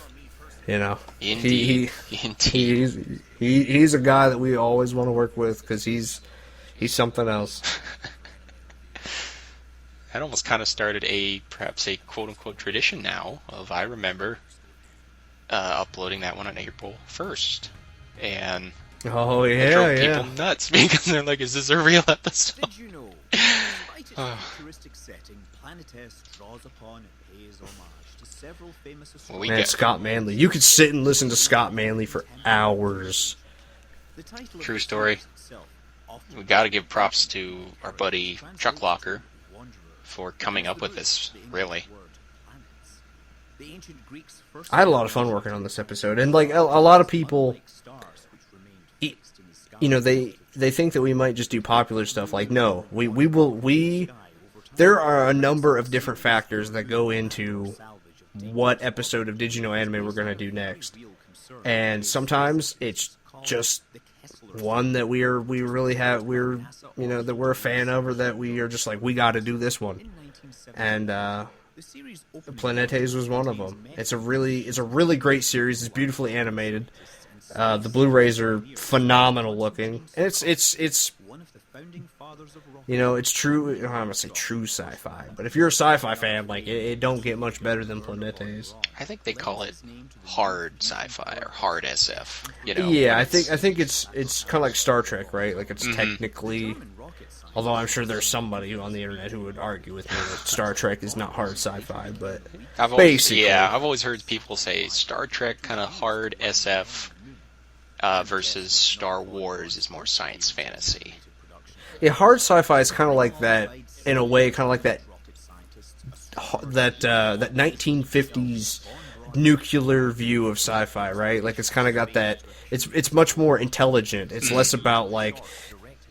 Indeed. He's a guy that we always want to work with, because he's something else. That almost kind of started perhaps a quote-unquote tradition now of, I remember, uploading that one on April 1st. And Oh it yeah, drove yeah. people nuts because they're like, is this a real episode? Did you know, despite its futuristic setting, Planetess draws upon and pays homage to several famous Well, we Man, get- Scott Manley. You could sit and listen to Scott Manley for hours. The title of True the story. series itself often We got to give props to our buddy Chuck Locker Wanderer. for coming up with this, really. The ancient Greeks first I had a lot of fun working on this episode, and like a lot of people, you know, they think that we might just do popular stuff. Like, no, we there are a number of different factors that go into what episode of Did You Know Anime we're going to do next, and sometimes it's just one that we're a fan of, or that we are just like, we got to do this one, and Planetes was one of them. It's a really great series. It's beautifully animated. The Blu-rays are phenomenal looking, and it's you know, it's true. I'm gonna say true sci-fi, but if you're a sci-fi fan, like it don't get much better than Planetes. I think they call it hard sci-fi or hard SF. You know? Yeah, I think it's kind of like Star Trek, right? Like it's technically, although I'm sure there's somebody on the internet who would argue with me that Star Trek is not hard sci-fi, but basically, I've always heard people say Star Trek kind of hard SF versus Star Wars is more science fantasy. yeah, hard sci-fi is kind of like that in a way, kind of like that 1950s nuclear view of sci-fi, right? Like it's kind of got that. It's much more intelligent. It's less about like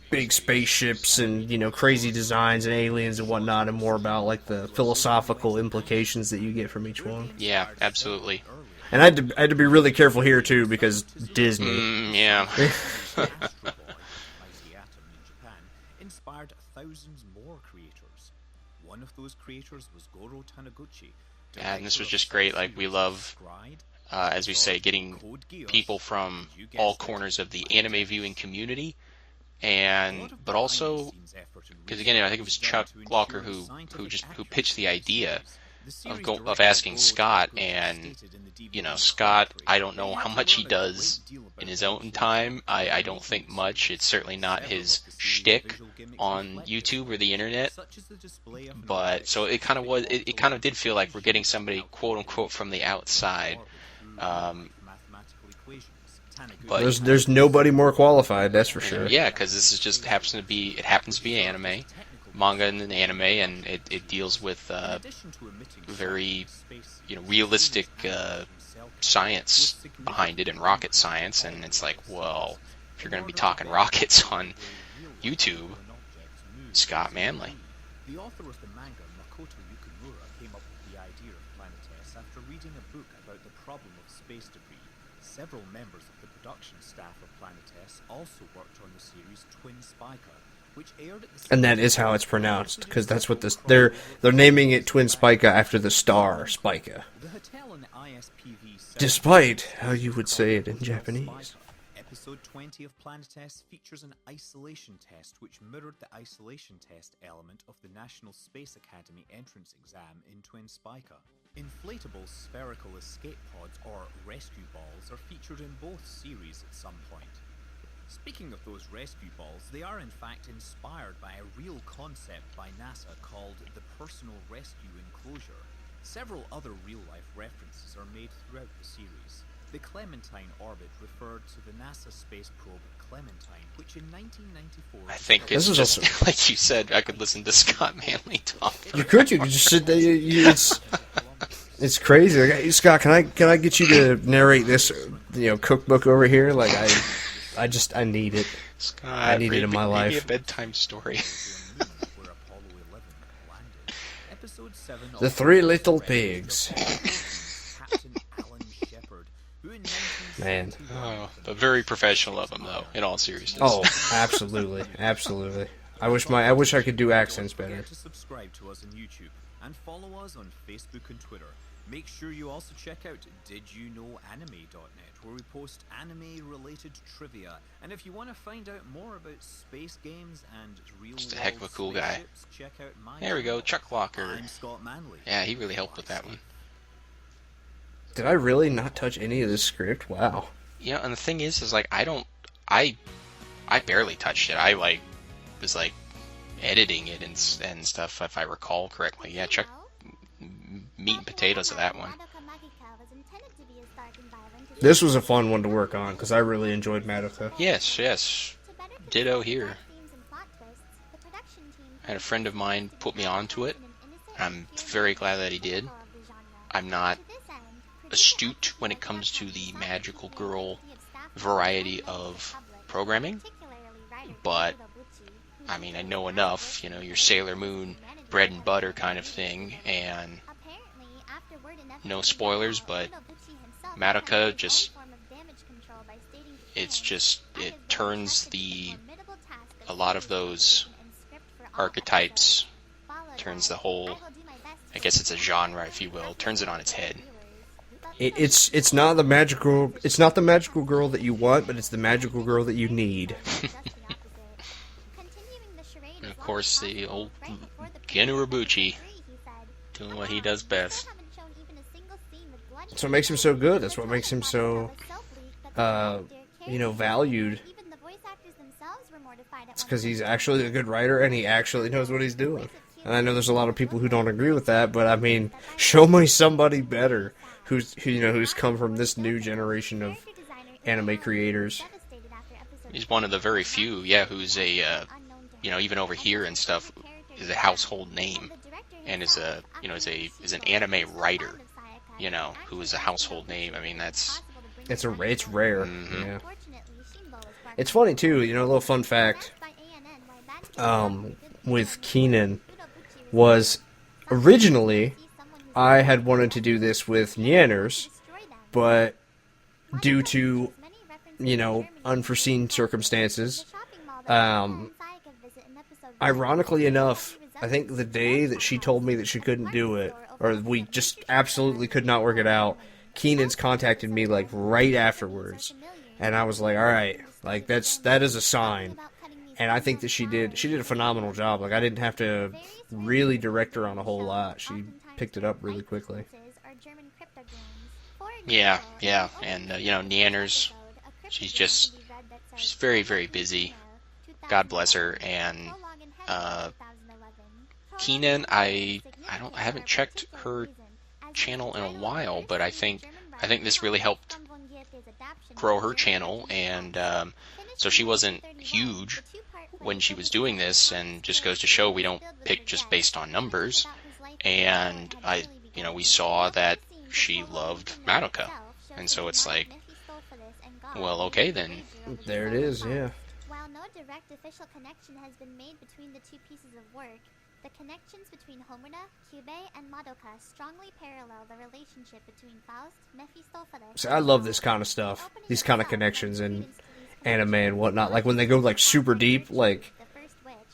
big spaceships and, you know, crazy designs and aliens and whatnot, and more about like the philosophical implications that you get from each one. Yeah, absolutely. And I had to be really careful here too, because Disney. Yeah. Inspired thousands more creators. One of those creators was Goro Taniguchi. Yeah, and this was just great. Like, we love, as we say, getting people from all corners of the anime viewing community, but also, because again, I think it was Chuck Locker who pitched the idea of asking Scott, and you know, Scott, I don't know how much he does in his own time. I don't think much. It's certainly not his shtick on YouTube or the internet. But so it kind of was. It kind of did feel like we're getting somebody, quote unquote, from the outside. But There's nobody more qualified, that's for sure. yeah, because this is just happens to be anime, manga and an anime, and it deals with very, you know, realistic science behind it, and rocket science, and it's like, well, if you're going to be talking rockets on YouTube, Scott Manley. The author of the manga, Makoto Yukimura, came up with the idea of Planetess after reading a book about the problem of space debris. Several members of the production staff of Planetess also worked on the series Twin Spica, which aired at the And that is how it's pronounced, because that's what they're naming it Twin Spica after the star Spica. The Hotel and ISPV Despite how you would say it in Japanese. Episode 20 of Planetess features an isolation test which mirrored the isolation test element of the National Space Academy entrance exam in Twin Spica. Inflatable spherical escape pods, or rescue balls, are featured in both series at some point. Speaking of those rescue balls, they are in fact inspired by a real concept by NASA called the Personal Rescue Enclosure. Several other real-life references are made throughout the series. The Clementine orbit referred to the NASA space probe Clementine, which in 1994... I think it's just, like you said, I could listen to Scott Manley talk. You could just sit there. It's crazy. Like, hey, Scott, can I get you to narrate this, you know, cookbook over here? Like I need it. Scott, I need it in my life. Maybe a bedtime story. The Three Little Pigs. Man. Oh, but very professional of him, though, in all seriousness. Oh, absolutely, absolutely. I wish I could do accents better. To subscribe to us on YouTube and follow us on Facebook and Twitter. Make sure you also check out DidYouKnowAnime.net, where we post anime-related trivia. And if you want to find out more about space games and real Just a heck of a cool guy. spaceships, check out my There we go, channel. Chuck Locker. I'm Scott Manley. Yeah, he really helped with that one. Did I really not touch any of this script? Wow. Yeah, and the thing is like I barely touched it. I like was like editing it and stuff, if I recall correctly. Yeah, check meat and potatoes of that one. This was a fun one to work on because I really enjoyed Madoka. Yes. Ditto here. I had a friend of mine put me onto it. I'm very glad that he did. I'm not astute when it comes to the magical girl variety of programming, but I mean, I know enough, your Sailor Moon bread and butter kind of thing, and no spoilers, but Madoka it turns a lot of those archetypes, turns the whole, I guess it's a genre, if you will, turns it on its head. It's not the magical girl that you want, but it's the magical girl that you need. And of course, the old Ken Urobuchi doing what he does best. That's what makes him so good. That's what makes him so, valued. It's because he's actually a good writer and he actually knows what he's doing. And I know there's a lot of people who don't agree with that, but I mean, show me somebody better who's come from this new generation of anime creators. He's one of the very few, who's a, even over here and stuff, is a household name, and is an anime writer, who is a household name. I mean, it's rare. Mm-hmm. Yeah. It's funny too, a little fun fact. With Keenan was originally I had wanted to do this with Nyanners, but due to unforeseen circumstances, ironically enough, I think the day that she told me that she couldn't do it, or we just absolutely could not work it out, Keenan's contacted me like right afterwards, and I was like, all right, like that is a sign. And I think that she did a phenomenal job. Like, I didn't have to really direct her on a whole lot. She picked it up really quickly. Yeah, and Nyanners, she's very, very busy. God bless her. And Keenan, I haven't checked her channel in a while, but I think this really helped grow her channel, and so she wasn't huge when she was doing this, and just goes to show we don't pick just based on numbers. And we saw that she loved Madoka, and so it's like, well, okay then. There it is, yeah. While no direct official connection has been made between the two pieces of work, the connections between Homura, Kyubey, and Madoka strongly parallel the relationship between Faust, Mephistopheles... So I love this kind of stuff, these kind of connections in anime and whatnot. Like when they go like super deep, like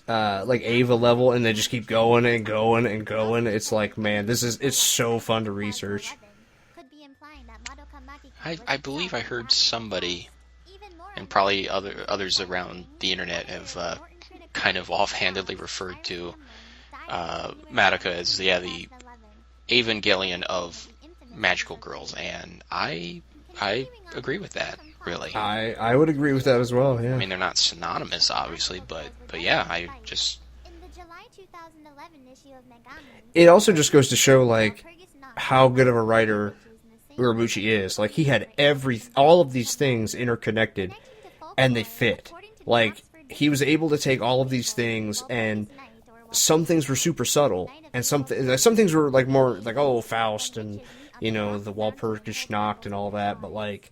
Ava level, and they just keep going and going and going. It's like, man, it's so fun to research. I believe I heard somebody, and probably others around the internet, have kind of offhandedly referred to Madoka as the Evangelion of magical girls, and I agree with that. Really, I would agree with that as well. Yeah. I mean, they're not synonymous, obviously, but yeah, I just. It also just goes to show like how good of a writer Urobuchi is. Like, he had all of these things interconnected, and they fit. Like, he was able to take all of these things, and some things were super subtle, and some things were like more like, oh, Faust and the Walpurgis Nacht and all that, but like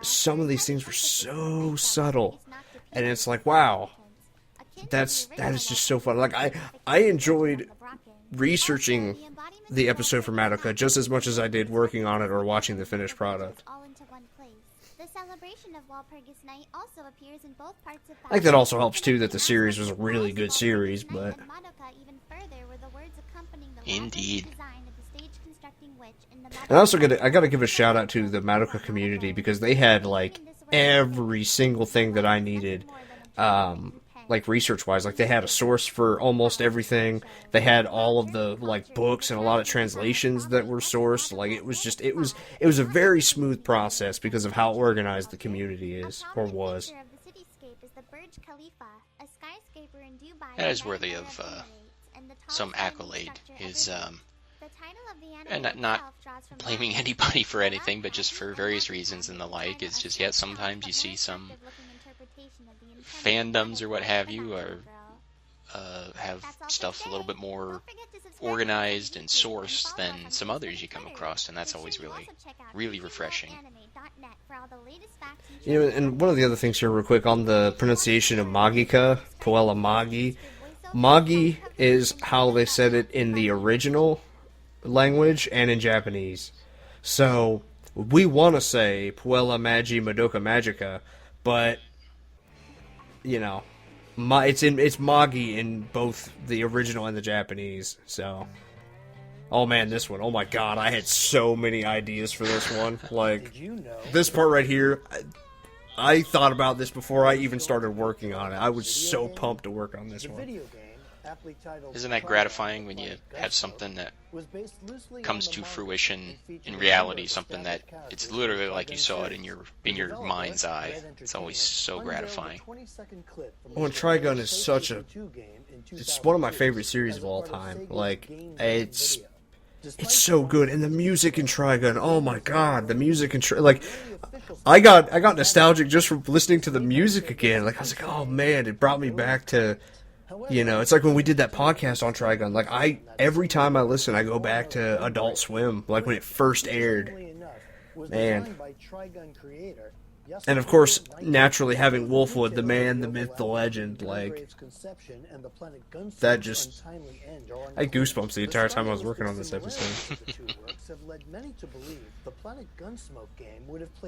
some of these things were so subtle, and it's like, wow, that is just so fun. Like, I enjoyed researching the episode for Madoka just as much as I did working on it or watching the finished product. I think that also helps too that the series was a really good series, but indeed. And I gotta give a shout out to the Madoka community, because they had like every single thing that I needed like research-wise. Like, they had a source for almost everything. They had all of the, like, books and a lot of translations that were sourced. Like, it was a very smooth process because of how organized the community is, or was. That is worthy of some accolade. His and not blaming anybody for anything, but just for various reasons and the like. It's just, sometimes you see some fandoms or what have you, or have stuff a little bit more organized and sourced than some others you come across, and that's always really refreshing. You know, and one of the other things here real quick on the pronunciation of Magica, Puella Magi. Magi is how they said it in the original language and in Japanese. So, we want to say Puella Magi Madoka Magica, but, you know, it's Magi in both the original and the Japanese, so... Oh man, this one. Oh my god, I had so many ideas for this one. Like, this part right here, I thought about this before I even started working on it. I was so pumped to work on this one. Isn't that gratifying when you have something that comes to fruition in reality, something that it's literally like you saw it in your mind's eye? It's always so gratifying. Well, Trigun is it's one of my favorite series of all time. Like, it's so good, and the music in Trigun, oh my god, the music in like, I got nostalgic just from listening to the music again. Like, I was like, oh man, it brought me back to, you know, it's like when we did that podcast on Trigun. Like, every time I listen, I go back to Adult Swim, like when it first aired. Man. And of course, naturally having Wolfwood, the man, the myth, the legend, like, that just, I had goosebumps the entire time I was working on this episode.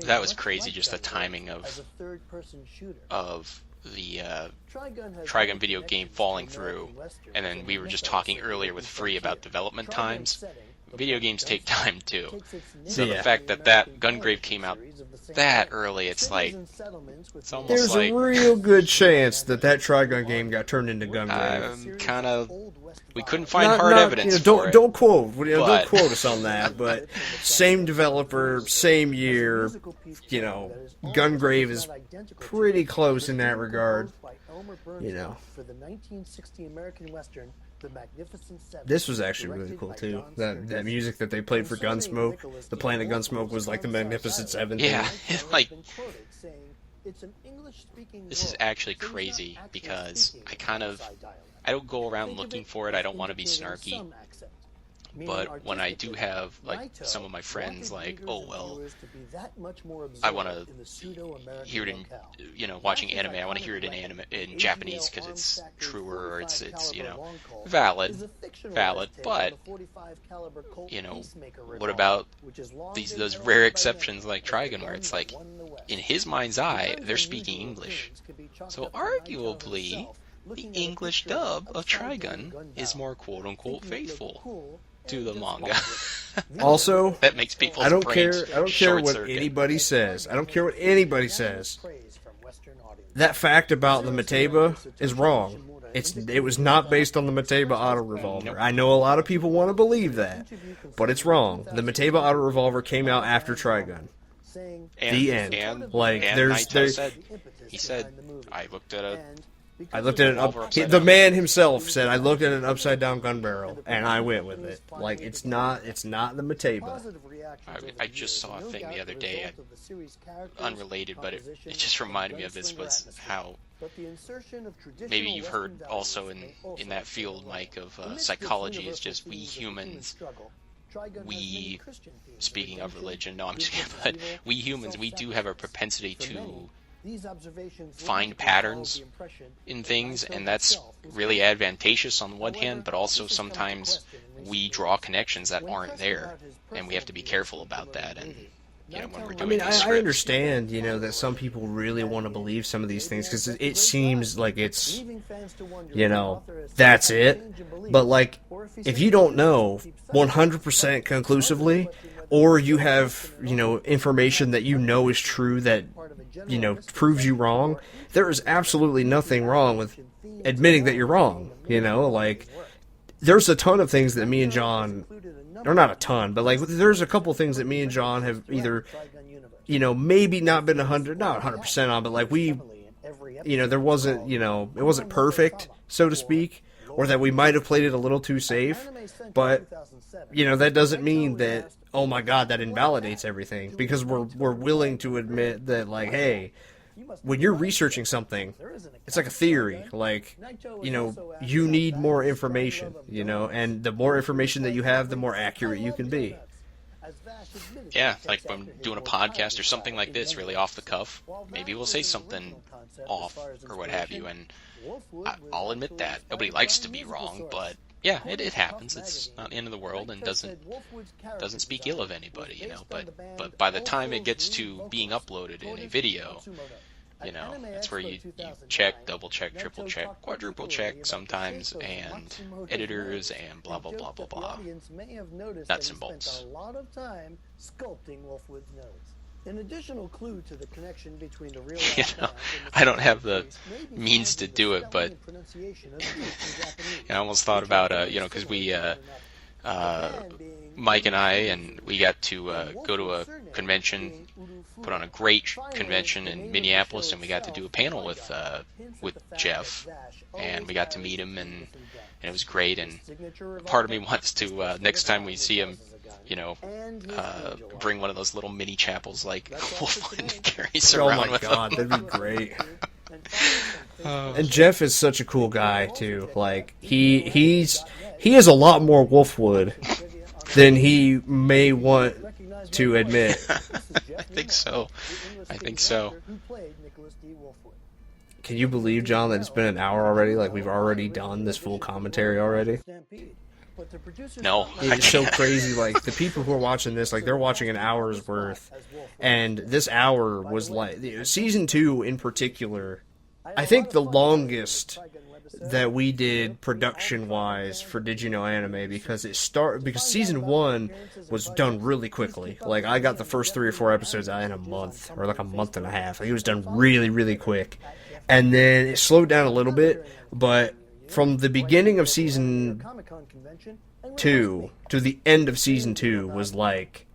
That was crazy, just the timing of the Trigun video game falling through, and then we were just talking earlier with Free about development times. Video games take time too, so the fact that Gungrave came out that early, it's like, it's almost there's like a real good chance that Trigun game got turned into Gungrave. Kind of, we couldn't find hard evidence for it. Don't quote us on that, but same developer, same year, you know, Gungrave is pretty close in that regard, you know. This was actually really cool too. That music that they played for Gunsmoke, the Planet Gunsmoke, was like the Magnificent Seven. Yeah, like, this is actually crazy because I don't go around looking for it. I don't want to be snarky. But when I do have, like, some of my friends, like, oh, well, I want to hear it in, you know, watching anime, I want to hear it in Japanese because it's truer, or it's you know, valid, but, you know, what about those rare exceptions like Trigun, where it's like, in his mind's eye, they're speaking English. So arguably, the English dub of Trigun is more quote-unquote faithful to the manga. Also, that makes people. I don't care what anybody says. I don't care what anybody says. That fact about the Mateba is wrong. It was not based on the Mateba auto revolver. Nope. I know a lot of people want to believe that, but it's wrong. The Mateba auto revolver came out after Trigun. The end. He said, I looked at it. The man himself said, I looked at an upside down gun barrel, and I went with it. Like, it's not the Mateba. I just saw a thing the other day, unrelated, but it just reminded me of this, was how, maybe you've heard also in that field, Mike, of psychology, is just we humans, speaking of religion, no, I'm just kidding, but we humans, we do have a propensity to find patterns in things, and that's really advantageous on the one hand, but also sometimes we draw connections that aren't there, and we have to be careful about that. And you know, when we're doing I understand, you know, that some people really want to believe some of these things because it seems like it's, you know, that's it. But like, if you don't know 100% conclusively, or you have, information that is true that, proves you wrong, there is absolutely nothing wrong with admitting that you're wrong, like, there's a ton of things that me and John, or not a ton, but, like, there's a couple things that me and John have either, maybe not been not 100% on, but, like, we, there wasn't, it wasn't perfect, so to speak, or that we might have played it a little too safe, but, that doesn't mean that, oh my god, that invalidates everything, because we're willing to admit that, like, hey, when you're researching something, it's like a theory, like, you need more information, and the more information that you have, the more accurate you can be. Yeah, like when doing a podcast or something like this, really off the cuff, maybe we'll say something off or what have you, and I'll admit that. Nobody likes to be wrong, but yeah, it happens. It's not the end of the world and doesn't speak ill of anybody, But by the time it gets to being uploaded in a video, that's where you check, double check, triple check, quadruple check sometimes, and editors and blah blah blah blah blah. Nuts and bolts. An additional clue to the connection between the real I don't have the means to do it, but I almost thought about because we Mike and we got to go to a convention, put on a great convention in Minneapolis, and we got to do a panel with Jeff, and we got to meet him, and it was great. And part of me wants to next time we see him, bring one of those little mini chapels like Wolfwood carries around with him. Oh my god, that'd be great. And Jeff is such a cool guy too. Like he has a lot more Wolfwood than he may want to admit. I think so. Can you believe, John, that it's been an hour already? Like, we've already done this full commentary already? No. It's so crazy. Like, the people who are watching this, like, they're watching an hour's worth. And this hour was like, season 2 in particular, I think the longest that we did production-wise for Did You Know Anime, because season 1 was done really quickly. Like, I got the first 3 or 4 episodes out in a month, or like a month and a half. Like, it was done really, really quick. And then it slowed down a little bit, but from the beginning of season 2 to the end of season 2 was like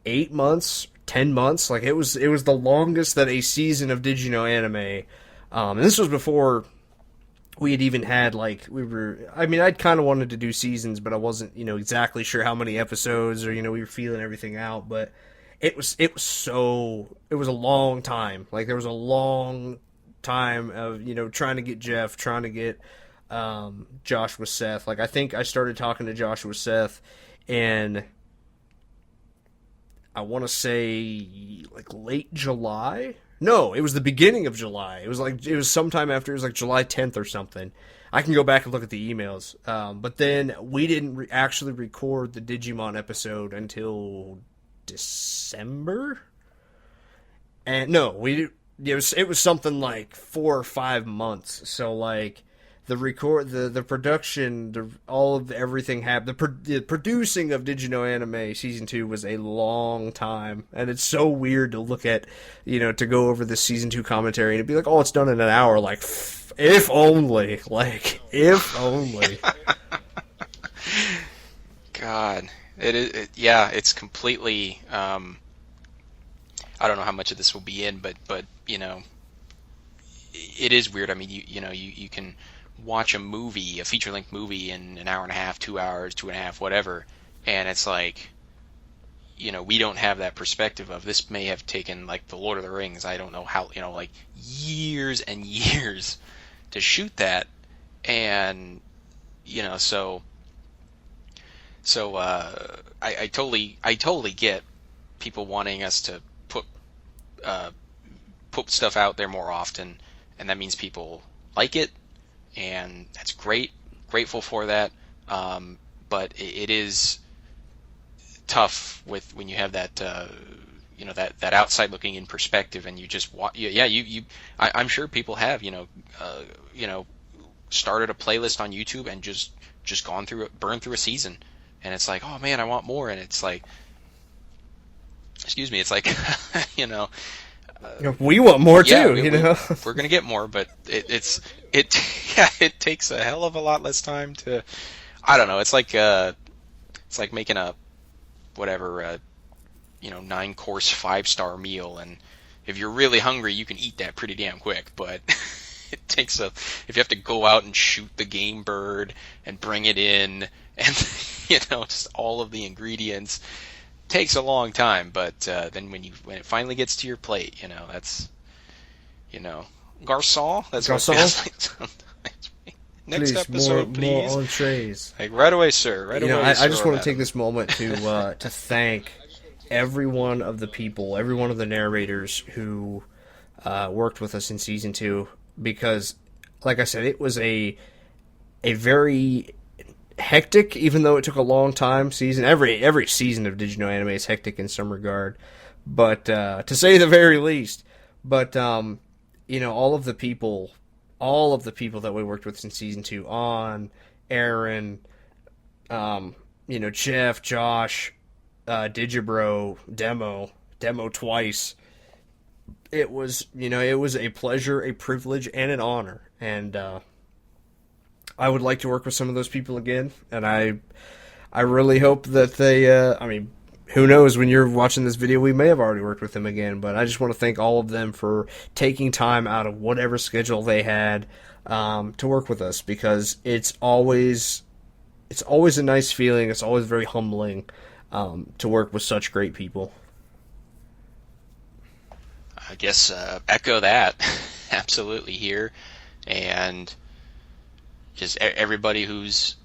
8 months, 10 months. Like, it was the longest that a season of Did You Know Anime, and this was before we had even had, like, I'd kind of wanted to do seasons, but I wasn't, exactly sure how many episodes, or, we were feeling everything out, but it was a long time. Like, there was a long time of, trying to get Jeff, trying to get Josh with Seth. Like, I think I started talking to Josh with Seth, and I want to say, like, late July? No, it was the beginning of July. It was sometime after, it was like July 10th or something. I can go back and look at the emails. But then we didn't actually record the Digimon episode until December? And no, it was something like 4 or 5 months. So, like, the production, all of everything happened. The producing of Did You Know Anime Season 2 was a long time. And it's so weird to look at, to go over the Season 2 commentary and it'd be like, oh, it's done in an hour. Like, if only. Like, if only. God. It's completely, I don't know how much of this will be in, but it is weird. I mean, you can watch a feature-length movie in an hour and a half, 2 hours, 2.5, whatever, and it's like, we don't have that perspective of this may have taken, like, the Lord of the Rings, I don't know how, like, years and years to shoot that, and, so I totally get people wanting us to put stuff out there more often, and that means people like it, and that's great. Grateful for that. But it is tough when you have that that outside looking in perspective, and you just I'm sure people have started a playlist on YouTube and just gone through burned through a season, and it's like, oh man, I want more, and it's like, excuse me. It's like, you know, we want more yeah, too. we're gonna get more, but it it takes a hell of a lot less time to. I don't know. It's like making a whatever 9-course 5-star meal, and if you're really hungry, you can eat that pretty damn quick. But it takes if you have to go out and shoot the game bird and bring it in, and just all of the ingredients, takes a long time. But then when it finally gets to your plate, that's garçon. That's what it feels like sometimes. Next Please, episode, please. More entrees. Like right away, sir. Right away. I just want to take this moment to thank every one of the people, every one of the narrators who worked with us in season 2, because, like I said, it was a very hectic, even though it took a long time, season. Every season of Did You Know Anime is hectic in some regard, but to say the very least. But all of the people that we worked with in season 2, Aaron, Jeff, Josh, Digibro, Demo twice. It was a pleasure, a privilege, and an honor, and I would like to work with some of those people again, and I really hope that they, who knows, when you're watching this video, we may have already worked with them again, but I just want to thank all of them for taking time out of whatever schedule they had to work with us, because it's always a nice feeling. It's always very humbling to work with such great people. I guess echo that absolutely here, and just everybody who's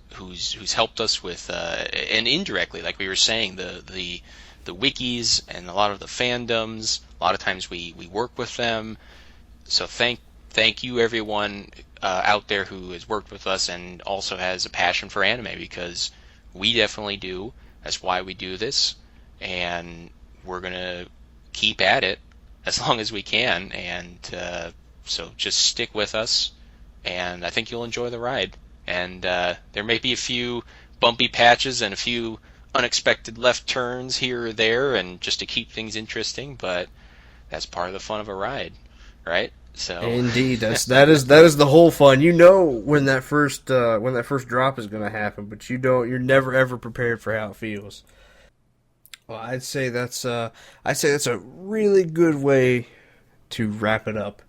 helped us with, and indirectly, like we were saying, the wikis and a lot of the fandoms. A lot of times we work with them. So thank you everyone out there who has worked with us and also has a passion for anime, because we definitely do. That's why we do this, and we're gonna keep at it as long as we can. And so just stick with us, and I think you'll enjoy the ride. And there may be a few bumpy patches and a few unexpected left turns here or there, and just to keep things interesting, but that's part of the fun of a ride, right? So indeed, that is the whole fun. When that first drop is going to happen, but you're never ever prepared for how it feels. Well, I'd say that's a really good way to wrap it up.